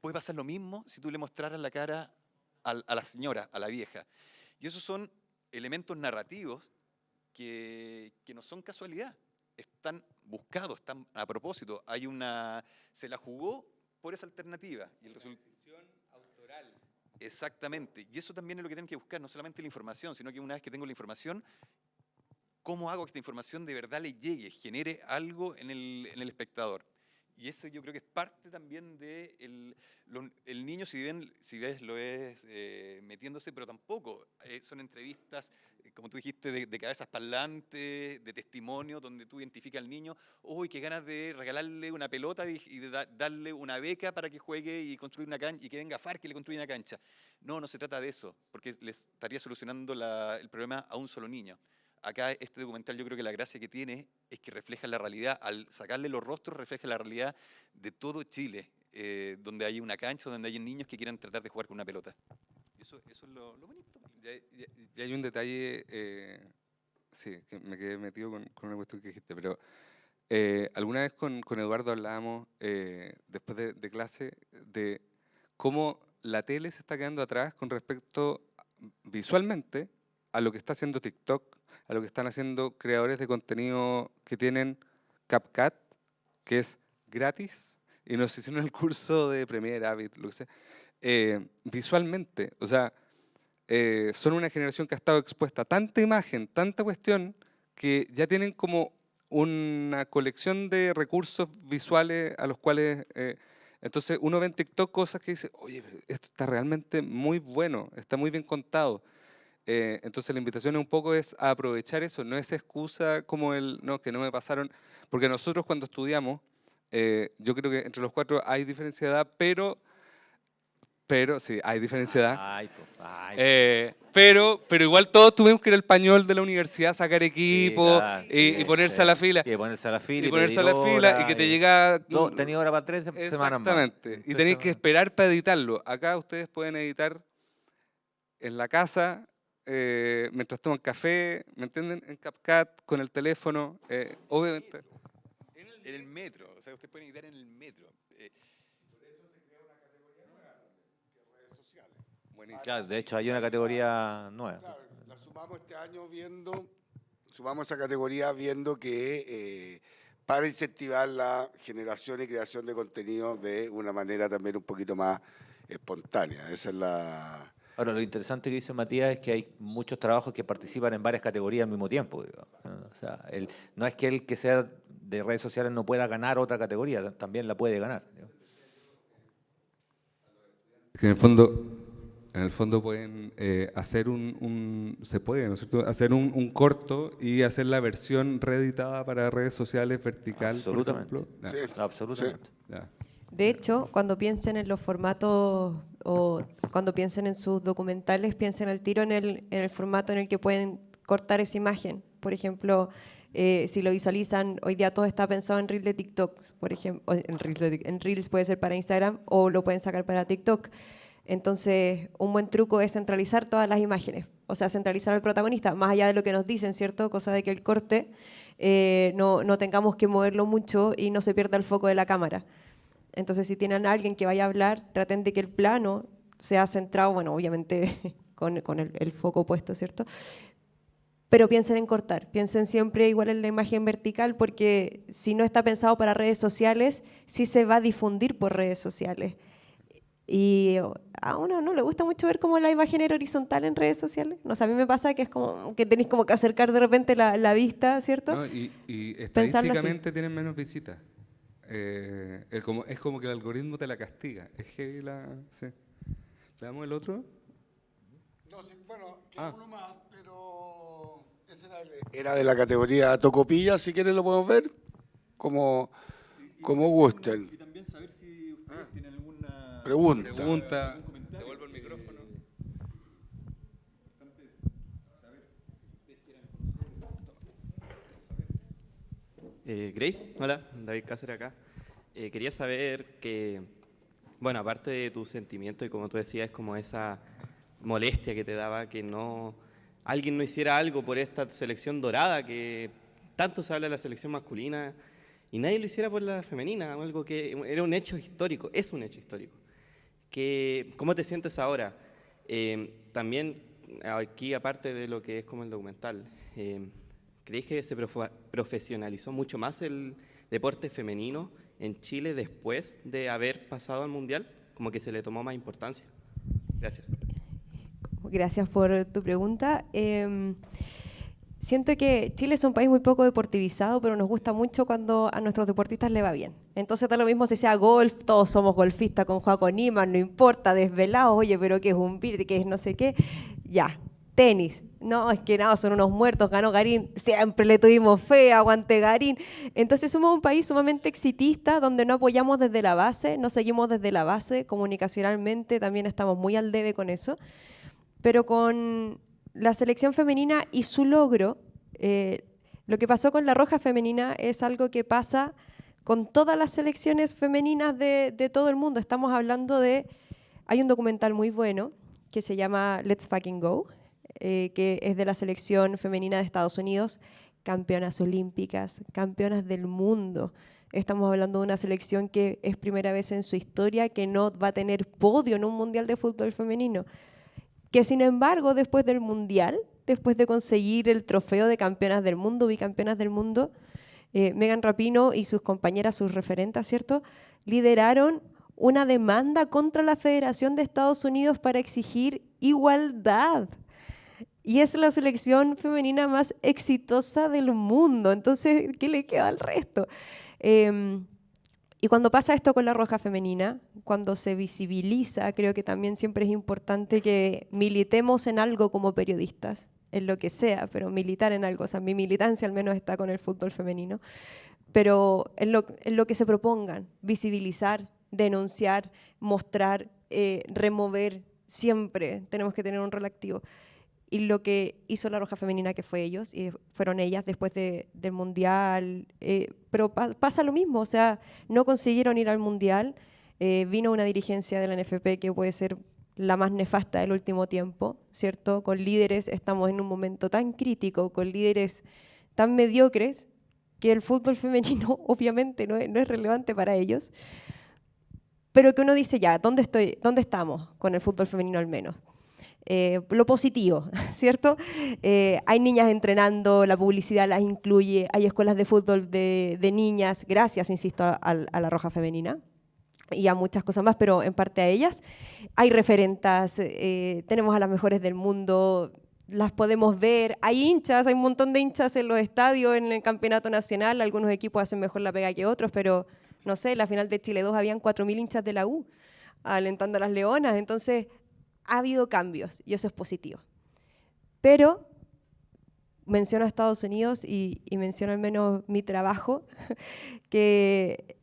Puede pasar lo mismo si tú le mostraras la cara a la señora, a la vieja. Y esos son elementos narrativos que no son casualidad. Están buscados, están a propósito. Se la jugó por esa alternativa. Y el Decisión autoral. Exactamente. Y eso también es lo que tienen que buscar, no solamente la información, sino que una vez que tengo la información, ¿cómo hago que esta información de verdad le llegue, genere algo en el espectador? Y eso yo creo que es parte también de el niño, si ves, lo es metiéndose, pero tampoco. Son entrevistas, como tú dijiste, de cabezas parlantes, de testimonio, donde tú identificas al niño, uy, qué ganas de regalarle una pelota y de darle una beca para que juegue y construir una cancha, y que venga Farc y le construya una cancha. No se trata de eso, porque les estaría solucionando el problema a un solo niño. Acá este documental yo creo que la gracia que tiene es que refleja la realidad, al sacarle los rostros refleja la realidad de todo Chile, donde hay una cancha, donde hay niños que quieran tratar de jugar con una pelota. Eso es lo bonito. Y hay un detalle, sí, que me quedé metido con una cuestión que dijiste, pero alguna vez con Eduardo hablábamos, después de clase, de cómo la tele se está quedando atrás con respecto visualmente a lo que está haciendo TikTok, a lo que están haciendo creadores de contenido que tienen CapCut, que es gratis, y nos hicieron el curso de Premiere, Avid, lo que sea. Visualmente, o sea, son una generación que ha estado expuesta a tanta imagen, tanta cuestión, que ya tienen como una colección de recursos visuales a los cuales... entonces uno ve en TikTok cosas que dice, oye, pero esto está realmente muy bueno, está muy bien contado. Entonces la invitación un poco es a aprovechar eso, no es excusa como el, no, que no me pasaron, porque nosotros cuando estudiamos, yo creo que entre los cuatro hay diferencia de edad, pero sí, hay diferencia de edad. Ay, po, ay, Pero igual todos tuvimos que ir al pañol de la universidad, sacar equipo claro, y ponerse a la fila. Y ponerse a la fila. Y ponerse a pedir la fila y hora, que te llega... tenía hora para 3 semanas más. Exactamente. Y tenéis que esperar para editarlo. Acá ustedes pueden editar en la casa, mientras toman café, ¿me entienden? En CapCut, con el teléfono, obviamente. En el metro, o sea, ustedes pueden editar en el metro. Buenísimo. Claro, de hecho hay una categoría nueva. Claro, la sumamos este año sumamos esa categoría viendo que para incentivar la generación y creación de contenido de una manera también un poquito más espontánea. Esa es la... Ahora, lo interesante que dice Matías es que hay muchos trabajos que participan en varias categorías al mismo tiempo. Digamos. O sea, no es que el que sea de redes sociales no pueda ganar otra categoría, también la puede ganar. Digamos. Que en el fondo pueden hacer se puede, ¿no es cierto? Hacer un corto y hacer la versión reeditada para redes sociales vertical, Absolutamente. por ejemplo. Sí. Absolutamente. Ya. De hecho, cuando piensen en los formatos o cuando piensen en sus documentales, piensen al tiro en el formato en el que pueden cortar esa imagen. Por ejemplo, si lo visualizan, hoy día todo está pensado en Reels de TikTok, por ejemplo, en Reels puede ser para Instagram o lo pueden sacar para TikTok. Entonces, un buen truco es centralizar todas las imágenes, o sea, centralizar al protagonista, más allá de lo que nos dicen, ¿cierto? Cosa de que el corte no tengamos que moverlo mucho y no se pierda el foco de la cámara. Entonces, si tienen a alguien que vaya a hablar, traten de que el plano sea centrado, bueno, obviamente con el foco puesto, ¿cierto? Pero piensen en cortar, piensen siempre igual en la imagen vertical, porque si no está pensado para redes sociales, sí se va a difundir por redes sociales. Y a uno no le gusta mucho ver como la imagen era horizontal en redes sociales. No sé, a mí me pasa que es como que tenéis como que acercar de repente la vista, ¿cierto? ¿No? Y Pensarlo estadísticamente tienen menos visitas. Es como que el algoritmo te la castiga. Es heavy sí. ¿Veamos el otro? No, sí, bueno, queda uno más, pero ese era de la categoría Tocopilla, si quieren lo podemos ver, como gusten. Y también saber si ustedes tienen alguna Pregunta. Te vuelvo el micrófono. Grace, hola, David Cáceres acá. Quería saber que, bueno, aparte de tu sentimiento y como tú decías, es como esa molestia que te daba que alguien no hiciera algo por esta selección dorada, que tanto se habla de la selección masculina y nadie lo hiciera por la femenina, algo que era un hecho histórico, es un hecho histórico. ¿Cómo te sientes ahora? También aquí, aparte de lo que es como el documental, ¿crees que se profesionalizó mucho más el deporte femenino en Chile después de haber pasado al Mundial? Como que se le tomó más importancia. Gracias. Gracias por tu pregunta. Siento que Chile es un país muy poco deportivizado, pero nos gusta mucho cuando a nuestros deportistas le va bien. Entonces da lo mismo si sea golf, todos somos golfistas con Joaco Niman, no importa, desvelados, oye, pero ¿qué es un beer? ¿Qué es no sé qué? Ya, tenis. No, es que nada, son unos muertos, ganó Garín, siempre le tuvimos fe, aguante Garín. Entonces somos un país sumamente exitista, donde no apoyamos desde la base, no seguimos desde la base, comunicacionalmente también estamos muy al debe con eso. Pero con la selección femenina y su logro, lo que pasó con la Roja femenina es algo que pasa con todas las selecciones femeninas de todo el mundo. Estamos hablando hay un documental muy bueno que se llama Let's Fucking Go, que es de la selección femenina de Estados Unidos, campeonas olímpicas, campeonas del mundo. Estamos hablando de una selección que es primera vez en su historia que no va a tener podio en un mundial de fútbol femenino. Que sin embargo, después del Mundial, después de conseguir el trofeo de campeonas del mundo, bicampeonas del mundo, Megan Rapinoe y sus compañeras, sus referentas, ¿cierto?, lideraron una demanda contra la Federación de Estados Unidos para exigir igualdad. Y es la selección femenina más exitosa del mundo. Entonces, ¿qué le queda al resto? Y cuando pasa esto con la Roja Femenina, cuando se visibiliza, creo que también siempre es importante que militemos en algo como periodistas, en lo que sea, pero militar en algo. O sea, mi militancia al menos está con el fútbol femenino. Pero en lo que se propongan, visibilizar, denunciar, mostrar, remover, siempre tenemos que tener un rol activo. Y lo que hizo la Roja Femenina, que fue ellos, y fueron ellas después del Mundial, pero pasa lo mismo, o sea, no consiguieron ir al Mundial, vino una dirigencia de la NFP que puede ser la más nefasta del último tiempo, ¿cierto? Con líderes, estamos en un momento tan crítico, con líderes tan mediocres, que el fútbol femenino obviamente no es relevante para ellos, pero que uno dice, ya, ¿dónde estamos con el fútbol femenino al menos? Lo positivo, ¿cierto? Hay niñas entrenando, la publicidad las incluye, hay escuelas de fútbol de niñas, gracias, insisto, a la Roja Femenina y a muchas cosas más, pero en parte a ellas. Hay referentas, tenemos a las mejores del mundo, las podemos ver, hay hinchas, hay un montón de hinchas en los estadios, en el campeonato nacional, algunos equipos hacen mejor la pega que otros, pero no sé, en la final de Chile 2 habían 4.000 hinchas de la U alentando a las leonas, entonces ha habido cambios y eso es positivo. Pero menciono a Estados Unidos y menciono al menos mi trabajo, que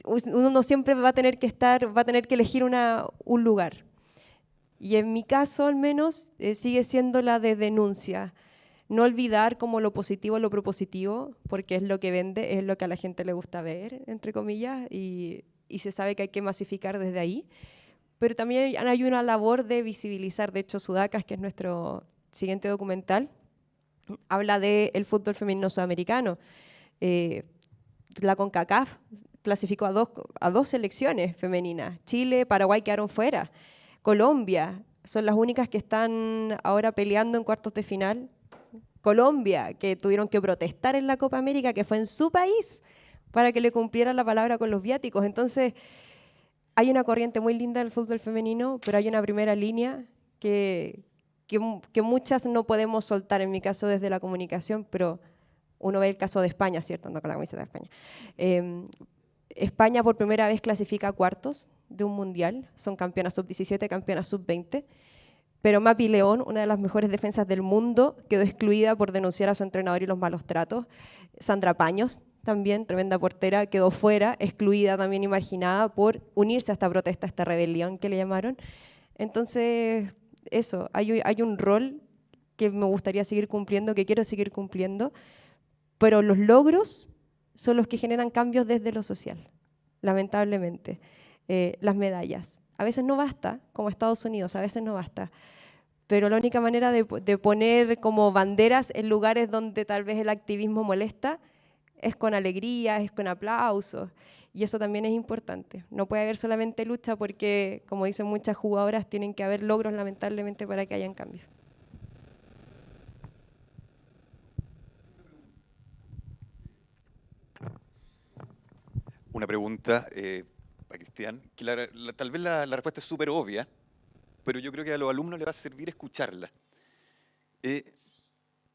uno siempre va a tener que elegir un lugar. Y en mi caso, al menos, sigue siendo la de denuncia. No olvidar como lo positivo, lo propositivo, porque es lo que vende, es lo que a la gente le gusta ver, entre comillas, y se sabe que hay que masificar desde ahí. Pero también hay una labor de visibilizar. De hecho, Sudacas, que es nuestro siguiente documental, habla del fútbol femenino sudamericano. La CONCACAF clasificó a dos selecciones femeninas. Chile, Paraguay quedaron fuera. Colombia, son las únicas que están ahora peleando en cuartos de final. Colombia, que tuvieron que protestar en la Copa América, que fue en su país, para que le cumplieran la palabra con los viáticos. Entonces, hay una corriente muy linda del fútbol femenino, pero hay una primera línea que muchas no podemos soltar, en mi caso desde la comunicación, pero uno ve el caso de España, ¿cierto? Ando con la camiseta de España. España por primera vez clasifica a cuartos de un mundial, son campeonas sub-17, campeonas sub-20, pero Mapi León, una de las mejores defensas del mundo, quedó excluida por denunciar a su entrenador y los malos tratos. Sandra Paños, también, tremenda portera, quedó fuera, excluida también y marginada por unirse a esta protesta, a esta rebelión que le llamaron. Entonces, eso, hay un rol que me gustaría seguir cumpliendo, que quiero seguir cumpliendo, pero los logros son los que generan cambios desde lo social, lamentablemente. Las medallas. A veces no basta, como Estados Unidos, a veces no basta. Pero la única manera de poner como banderas en lugares donde tal vez el activismo molesta es con alegría, es con aplausos. Y eso también es importante. No puede haber solamente lucha porque, como dicen muchas jugadoras, tienen que haber logros lamentablemente para que hayan cambios. Una pregunta para Cristian, que tal vez la respuesta es súper obvia, pero yo creo que a los alumnos les va a servir escucharla.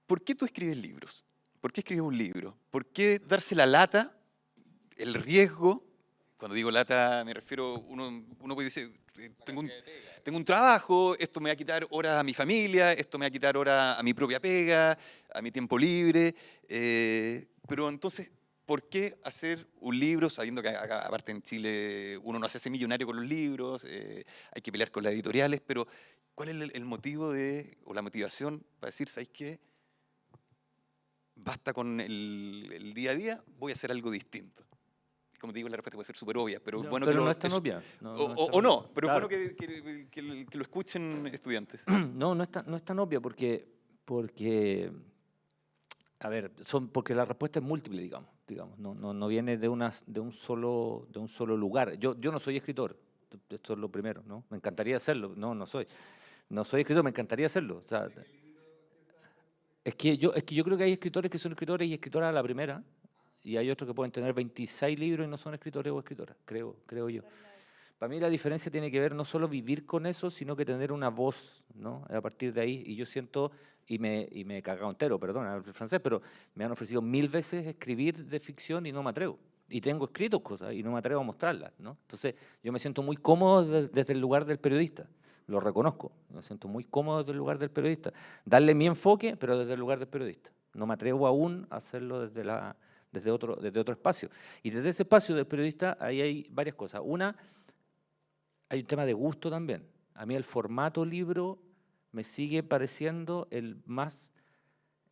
¿Por qué tú escribes libros? ¿Por qué escribes un libro? ¿Por qué darse la lata, el riesgo? Cuando digo lata me refiero, uno puede decir, tengo un trabajo, esto me va a quitar horas a mi familia, esto me va a quitar horas a mi propia pega, a mi tiempo libre, pero entonces, ¿por qué hacer un libro sabiendo que acá, aparte en Chile uno no se hace millonario con los libros, hay que pelear con las editoriales, pero ¿cuál es el motivo o la motivación para decir, ¿sabes qué? Basta con el día a día, voy a hacer algo distinto? Como te digo, la respuesta puede ser súper obvia, pero No, bueno pero que no es tan obvia. O no, pero claro. es bueno que lo escuchen estudiantes. No es tan obvia porque a ver, porque la respuesta es múltiple, digamos. No viene de un solo lugar. Yo no soy escritor, esto es lo primero, ¿no? Me encantaría hacerlo, no soy escritor, me encantaría hacerlo. O sea, es que yo creo que hay escritores que son escritores y escritoras a la primera, y hay otros que pueden tener 26 libros y no son escritores o escritoras, creo yo. para mí la diferencia tiene que ver no solo vivir con eso, sino que tener una voz, ¿no? A partir de ahí, y yo siento, y me he cagado entero, perdona el francés, pero me han ofrecido 1000 veces escribir de ficción y no me atrevo. Y tengo escrito cosas y no me atrevo a mostrarlas, ¿no? Entonces, yo me siento muy cómodo desde el lugar del periodista, lo reconozco, me siento muy cómodo desde el lugar del periodista. Darle mi enfoque, pero desde el lugar del periodista. No me atrevo aún a hacerlo desde otro espacio. Y desde ese espacio del periodista, ahí hay varias cosas. Una, hay un tema de gusto también. A mí el formato libro me sigue pareciendo el más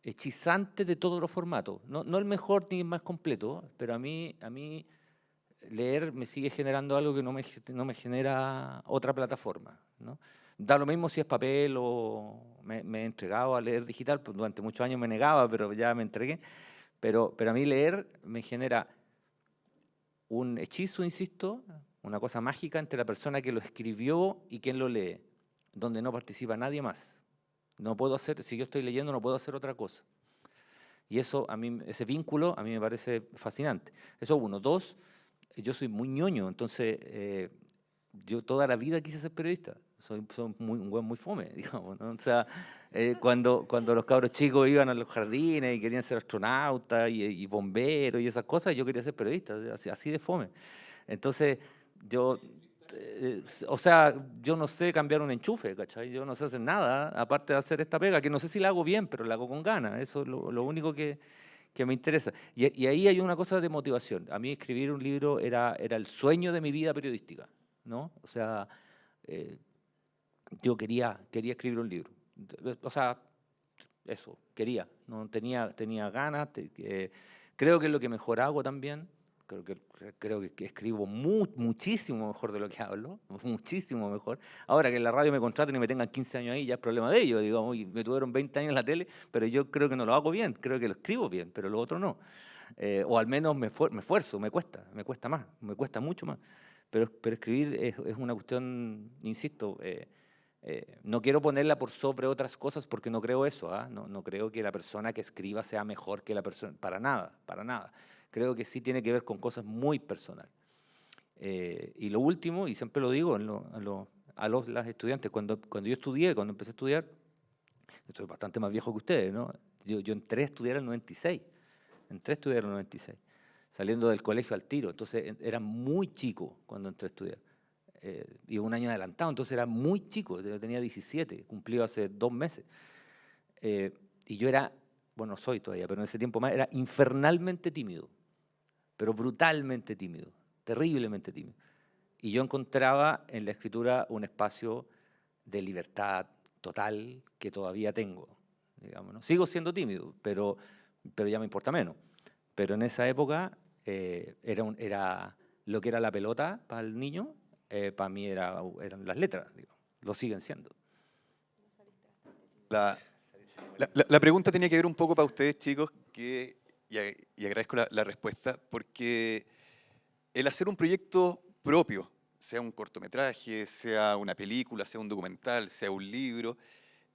hechizante de todos los formatos. No el mejor ni el más completo, pero a mí leer me sigue generando algo que no me genera otra plataforma, ¿no? Da lo mismo si es papel o me he entregado a leer digital, pues durante muchos años me negaba, pero ya me entregué. Pero a mí leer me genera un hechizo, insisto, una cosa mágica entre la persona que lo escribió y quien lo lee, donde no participa nadie más. No puedo hacer, si yo estoy leyendo, no puedo hacer otra cosa. Y eso, a mí, ese vínculo a mí me parece fascinante. Eso uno. Dos, yo soy muy ñoño, entonces yo toda la vida quise ser periodista. Soy un güey muy fome, digamos, ¿no? O sea, cuando los cabros chicos iban a los jardines y querían ser astronautas y bomberos y esas cosas, yo quería ser periodista, así de fome. Entonces, yo, o sea, yo no sé cambiar un enchufe, ¿cachai? Yo no sé hacer nada, aparte de hacer esta pega, que no sé si la hago bien, pero la hago con ganas. Eso es lo único que me interesa. Y ahí hay una cosa de motivación. A mí escribir un libro era el sueño de mi vida periodística, ¿no? O sea, yo quería escribir un libro. O sea, eso, quería. No tenía ganas. Creo que es lo que mejor hago también. Creo que escribo muchísimo mejor de lo que hablo, muchísimo mejor. Ahora que en la radio me contraten y me tengan 15 años ahí, ya es problema de ellos, digamos, y me tuvieron 20 años en la tele, pero yo creo que no lo hago bien, creo que lo escribo bien, pero lo otro no. O al menos me esfuerzo, me cuesta más, me cuesta mucho más. Pero escribir es una cuestión, insisto, no quiero ponerla por sobre otras cosas porque no creo eso, ¿ah? No creo que la persona que escriba sea mejor que la persona, para nada, para nada. Creo que sí tiene que ver con cosas muy personales. Y lo último, y siempre lo digo las estudiantes, cuando empecé a estudiar, estoy bastante más viejo que ustedes, ¿no? Yo entré a estudiar en el 96, saliendo del colegio al tiro, entonces era muy chico cuando entré a estudiar. Iba un año adelantado, entonces era muy chico, yo tenía 17, cumplido hace 2 meses. Y yo era, bueno, soy todavía, pero en ese tiempo más, era infernalmente tímido, pero brutalmente tímido, terriblemente tímido. Y yo encontraba en la escritura un espacio de libertad total que todavía tengo, digamos, ¿no? Sigo siendo tímido, pero ya me importa menos. Pero en esa época era lo que era la pelota para el niño, para mí eran las letras, digo, lo siguen siendo. La pregunta tenía que ver un poco para ustedes, chicos, y agradezco la respuesta, porque el hacer un proyecto propio, sea un cortometraje, sea una película, sea un documental, sea un libro,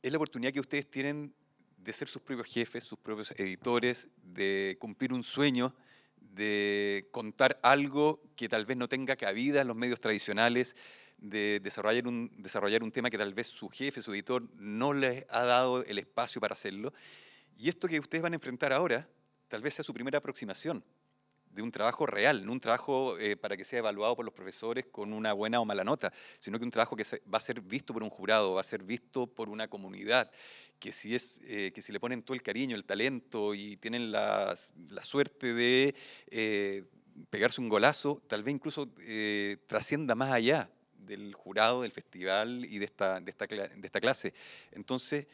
es la oportunidad que ustedes tienen de ser sus propios jefes, sus propios editores, de cumplir un sueño, de contar algo que tal vez no tenga cabida en los medios tradicionales, de desarrollar un tema que tal vez su jefe, su editor, no les ha dado el espacio para hacerlo. Y esto que ustedes van a enfrentar ahora, tal vez sea su primera aproximación de un trabajo real, no un trabajo para que sea evaluado por los profesores con una buena o mala nota, sino que un trabajo que va a ser visto por un jurado, va a ser visto por una comunidad, que si le ponen todo el cariño, el talento y tienen la suerte de pegarse un golazo, tal vez incluso trascienda más allá del jurado, del festival y de esta clase. Entonces,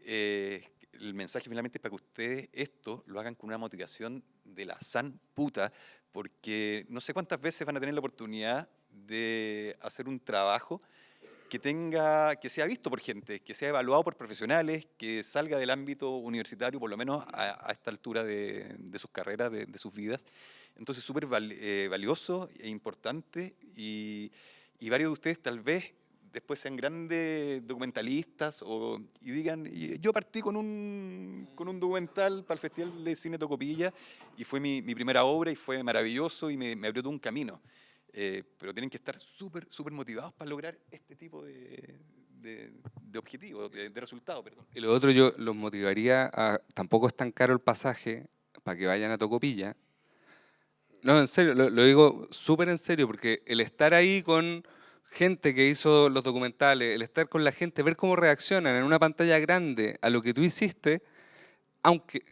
el mensaje finalmente es para que ustedes esto lo hagan con una motivación de la san puta, porque no sé cuántas veces van a tener la oportunidad de hacer un trabajo que sea visto por gente, que sea evaluado por profesionales, que salga del ámbito universitario, por lo menos a esta altura de sus carreras, de sus vidas. Entonces, súper valioso e importante, y varios de ustedes tal vez después sean grandes documentalistas y digan, yo partí con un documental para el Festival de Cine Tocopilla y fue mi primera obra y fue maravilloso y me abrió todo un camino. pero tienen que estar súper motivados para lograr este tipo de objetivos, de resultados, perdón. Y lo otro, yo los motivaría a, tampoco es tan caro el pasaje para que vayan a Tocopilla. No, en serio, lo digo súper en serio, porque el estar ahí con gente que hizo los documentales, el estar con la gente, ver cómo reaccionan en una pantalla grande a lo que tú hiciste, aunque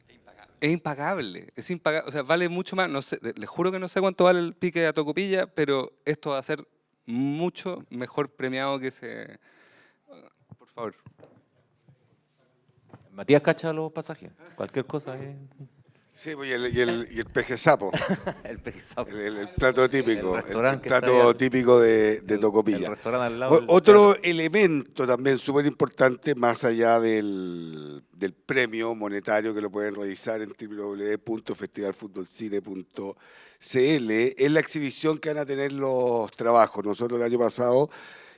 es impagable, o sea, vale mucho más, no sé, les juro que no sé cuánto vale el pique a Tocopilla, pero esto va a ser mucho mejor premiado que ese... Por favor. Matías cacha los pasajes. Cualquier cosa es Sí, pues, y el peje sapo, el pesado. el plato típico, El restaurante que plato está ahí típico de El Tocopilla. restaurante al lado. del Otro teatro. elemento también súper importante, más allá del premio monetario que lo pueden revisar en www.festivalfutbolcine.cl, es la exhibición que van a tener los trabajos. Nosotros el año pasado,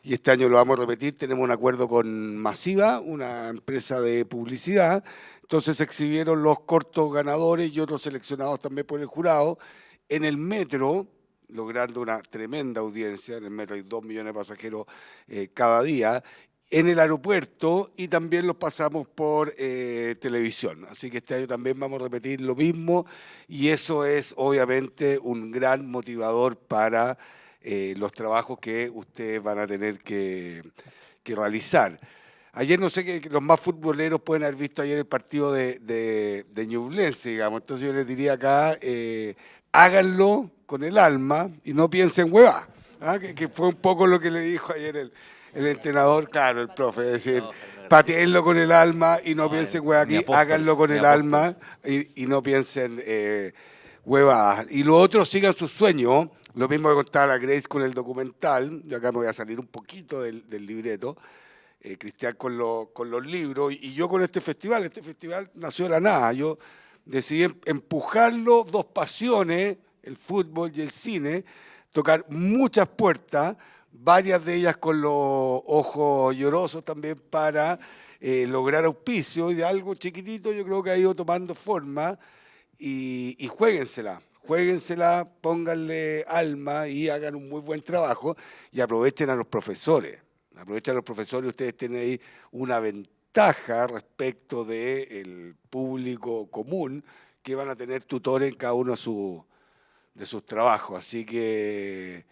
y este año lo vamos a repetir, tenemos un acuerdo con Masiva, una empresa de publicidad. Entonces se exhibieron los cortos ganadores y otros seleccionados también por el jurado en el metro, logrando una tremenda audiencia. En el metro hay 2 millones de pasajeros cada día. En el aeropuerto, y también los pasamos por televisión. Así que este año también vamos a repetir lo mismo, y eso es obviamente un gran motivador para los trabajos que ustedes van a tener que realizar. Ayer no sé que los más futboleros pueden haber visto ayer el partido de Ñublense, digamos. Entonces yo les diría acá, háganlo con el alma y no piensen huevá. ¿Ah? Que fue un poco lo que le dijo ayer el entrenador, claro, el profe, es decir, pateenlo con el alma y no piensen huevá aquí, háganlo con el alma y no piensen huevadas. Y lo otro, sigan sus sueños. Lo mismo que contaba la Grace con el documental. Yo acá me voy a salir un poquito del libreto. Cristian con los libros y yo con este festival. Este festival nació de la nada. Yo decidí empujarlo, dos pasiones, el fútbol y el cine, tocar muchas puertas, varias de ellas con los ojos llorosos también para lograr auspicio, y de algo chiquitito yo creo que ha ido tomando forma, y juéguensela. Juéguensela, pónganle alma y hagan un muy buen trabajo, y aprovechen a los profesores. Aprovechen a los profesores, ustedes tienen ahí una ventaja respecto del público común, que van a tener tutores en cada uno de sus trabajos. Así que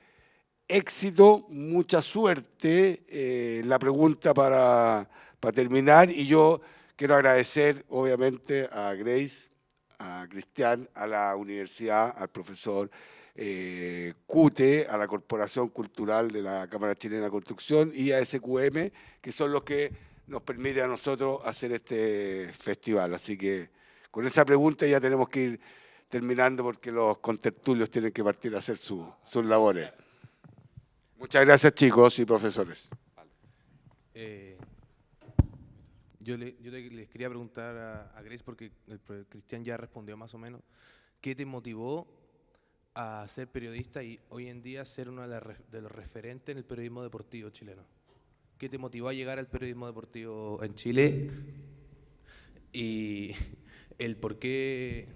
éxito, mucha suerte. La pregunta para terminar, y yo quiero agradecer obviamente a Grace, a Cristian, a la universidad, al profesor CUTE, a la Corporación Cultural de la Cámara Chilena de Construcción y a SQM, que son los que nos permiten a nosotros hacer este festival. Así que con esa pregunta ya tenemos que ir terminando, porque los contertulios tienen que partir a hacer sus labores. Muchas gracias, chicos y profesores. Yo les quería preguntar a Grace, porque Cristian ya respondió más o menos, ¿qué te motivó a ser periodista y hoy en día ser uno de los referentes en el periodismo deportivo chileno? ¿Qué te motivó a llegar al periodismo deportivo en Chile? Y el por qué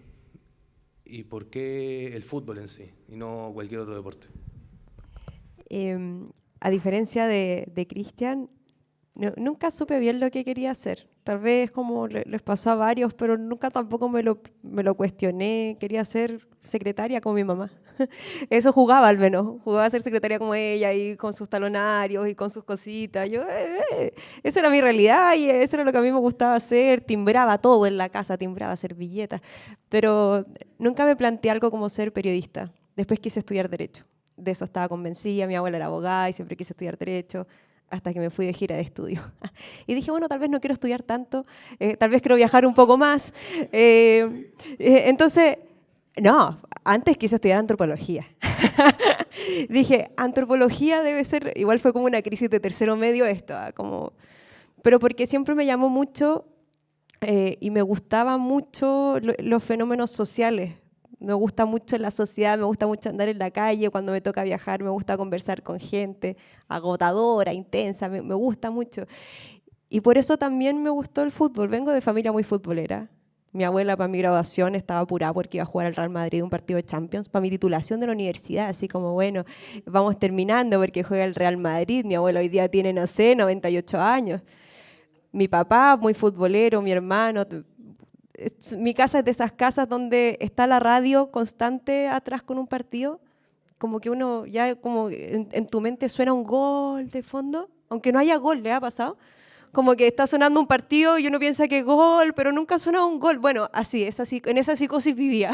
el fútbol en sí y no cualquier otro deporte. A diferencia de Cristian, nunca supe bien lo que quería hacer. Tal vez como les pasó a varios, pero nunca tampoco me lo cuestioné. Quería ser secretaria como mi mamá. Eso jugaba al menos. Jugaba a ser secretaria como ella, y con sus talonarios y con sus cositas. Eso era mi realidad y eso era lo que a mí me gustaba hacer. Timbraba todo en la casa, timbraba servilletas. Pero nunca me planteé algo como ser periodista. Después quise estudiar Derecho. De eso estaba convencida. Mi abuela era abogada y siempre quise estudiar Derecho, hasta que me fui de gira de estudio. Y dije, bueno, tal vez no quiero estudiar tanto, tal vez quiero viajar un poco más. Entonces, no, antes quise estudiar antropología. Dije, antropología debe ser, igual fue como una crisis de tercero medio esto, pero porque siempre me llamó mucho y me gustaban mucho los fenómenos sociales. Me gusta mucho la sociedad, me gusta mucho andar en la calle, cuando me toca viajar me gusta conversar con gente agotadora, intensa, me gusta mucho. Y por eso también me gustó el fútbol. Vengo de familia muy futbolera. Mi abuela para mi graduación estaba apurada porque iba a jugar al Real Madrid un partido de Champions, para mi titulación de la universidad, así como, bueno, vamos terminando porque juega el Real Madrid. Mi abuela hoy día tiene, no sé, 98 años. Mi papá, muy futbolero, mi hermano. Mi casa es de esas casas donde está la radio constante atrás con un partido, como que uno ya como en tu mente suena un gol de fondo, aunque no haya gol, ¿le ha pasado? Como que está sonando un partido y uno piensa que es gol, pero nunca ha sonado un gol. Bueno, así, en esa psicosis vivía.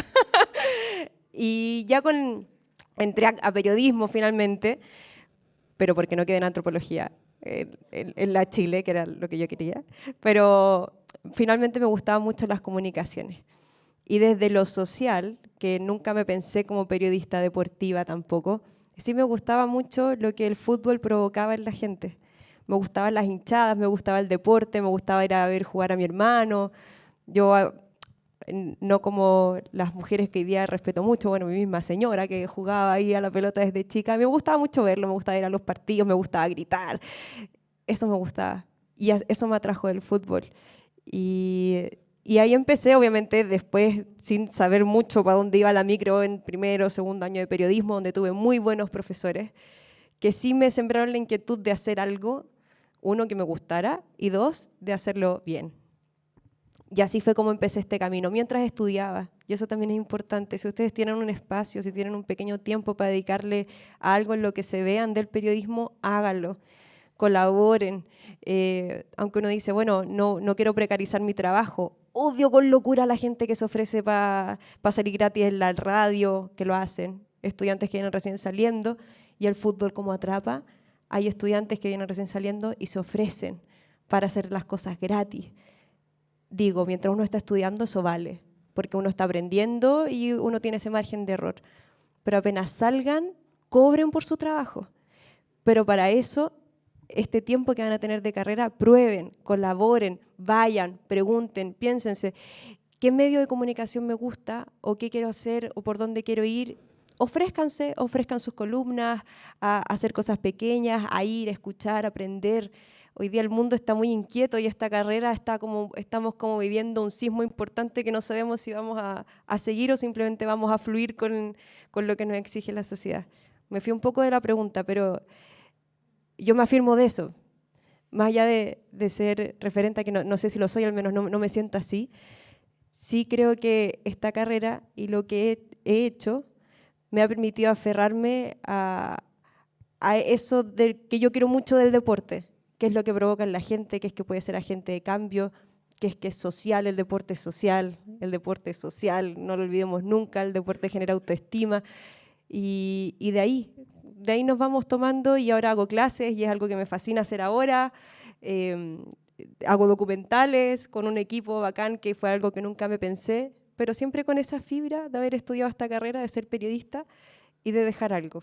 Y ya entré a periodismo finalmente, pero porque no quedé en antropología en la Chile, que era lo que yo quería. Pero finalmente me gustaban mucho las comunicaciones. Y desde lo social, que nunca me pensé como periodista deportiva tampoco, sí me gustaba mucho lo que el fútbol provocaba en la gente. Me gustaban las hinchadas, me gustaba el deporte, me gustaba ir a ver jugar a mi hermano. Yo, no como las mujeres que hoy día respeto mucho, bueno, mi misma señora que jugaba ahí a la pelota desde chica, me gustaba mucho verlo, me gustaba ir a los partidos, me gustaba gritar. Eso me gustaba. Y eso me atrajo del fútbol. Y ahí empecé, obviamente, después, sin saber mucho para dónde iba la micro en primero o segundo año de periodismo, donde tuve muy buenos profesores, que sí me sembraron la inquietud de hacer algo, uno, que me gustara, y dos, de hacerlo bien. Y así fue como empecé este camino, mientras estudiaba. Y eso también es importante. Si ustedes tienen un espacio, si tienen un pequeño tiempo para dedicarle a algo en lo que se vean del periodismo, háganlo. Colaboren. Aunque uno dice, bueno, no quiero precarizar mi trabajo. Odio con locura a la gente que se ofrece para salir gratis en la radio, que lo hacen. Estudiantes que vienen recién saliendo, y el fútbol como atrapa. Hay estudiantes que vienen recién saliendo y se ofrecen para hacer las cosas gratis. Digo, mientras uno está estudiando, eso vale, porque uno está aprendiendo y uno tiene ese margen de error. Pero apenas salgan, cobren por su trabajo. Pero para eso, este tiempo que van a tener de carrera, prueben, colaboren, vayan, pregunten, piénsense, ¿qué medio de comunicación me gusta? ¿O qué quiero hacer? ¿O por dónde quiero ir? Ofrézcanse, ofrezcan sus columnas, a hacer cosas pequeñas, a ir, a escuchar, a aprender. Hoy día el mundo está muy inquieto y esta carrera estamos como viviendo un sismo importante que no sabemos si vamos a seguir o simplemente vamos a fluir con lo que nos exige la sociedad. Me fui un poco de la pregunta, pero yo me afirmo de eso. Más allá de ser referente, que no sé si lo soy, al menos no me siento así, sí creo que esta carrera y lo que he hecho me ha permitido aferrarme a eso que yo quiero mucho del deporte, que es lo que provoca en la gente, que es que puede ser agente de cambio, que es social, el deporte es social, no lo olvidemos nunca, el deporte genera autoestima, y de ahí nos vamos tomando, y ahora hago clases y es algo que me fascina hacer ahora. Hago documentales con un equipo bacán, que fue algo que nunca me pensé, pero siempre con esa fibra de haber estudiado esta carrera, de ser periodista y de dejar algo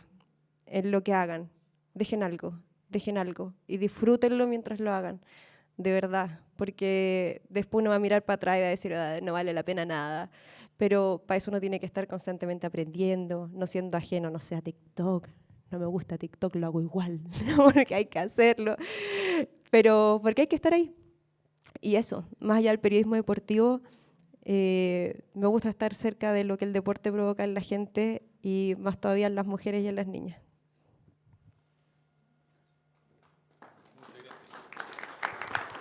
en lo que hagan. Dejen algo y disfrútenlo mientras lo hagan, de verdad, porque después uno va a mirar para atrás y va a decir, no vale la pena nada, pero para eso uno tiene que estar constantemente aprendiendo, no siendo ajeno, no sé, a TikTok. No me gusta TikTok, lo hago igual, porque hay que hacerlo, pero porque hay que estar ahí. Y eso, más allá del periodismo deportivo, me gusta estar cerca de lo que el deporte provoca en la gente, y más todavía en las mujeres y en las niñas.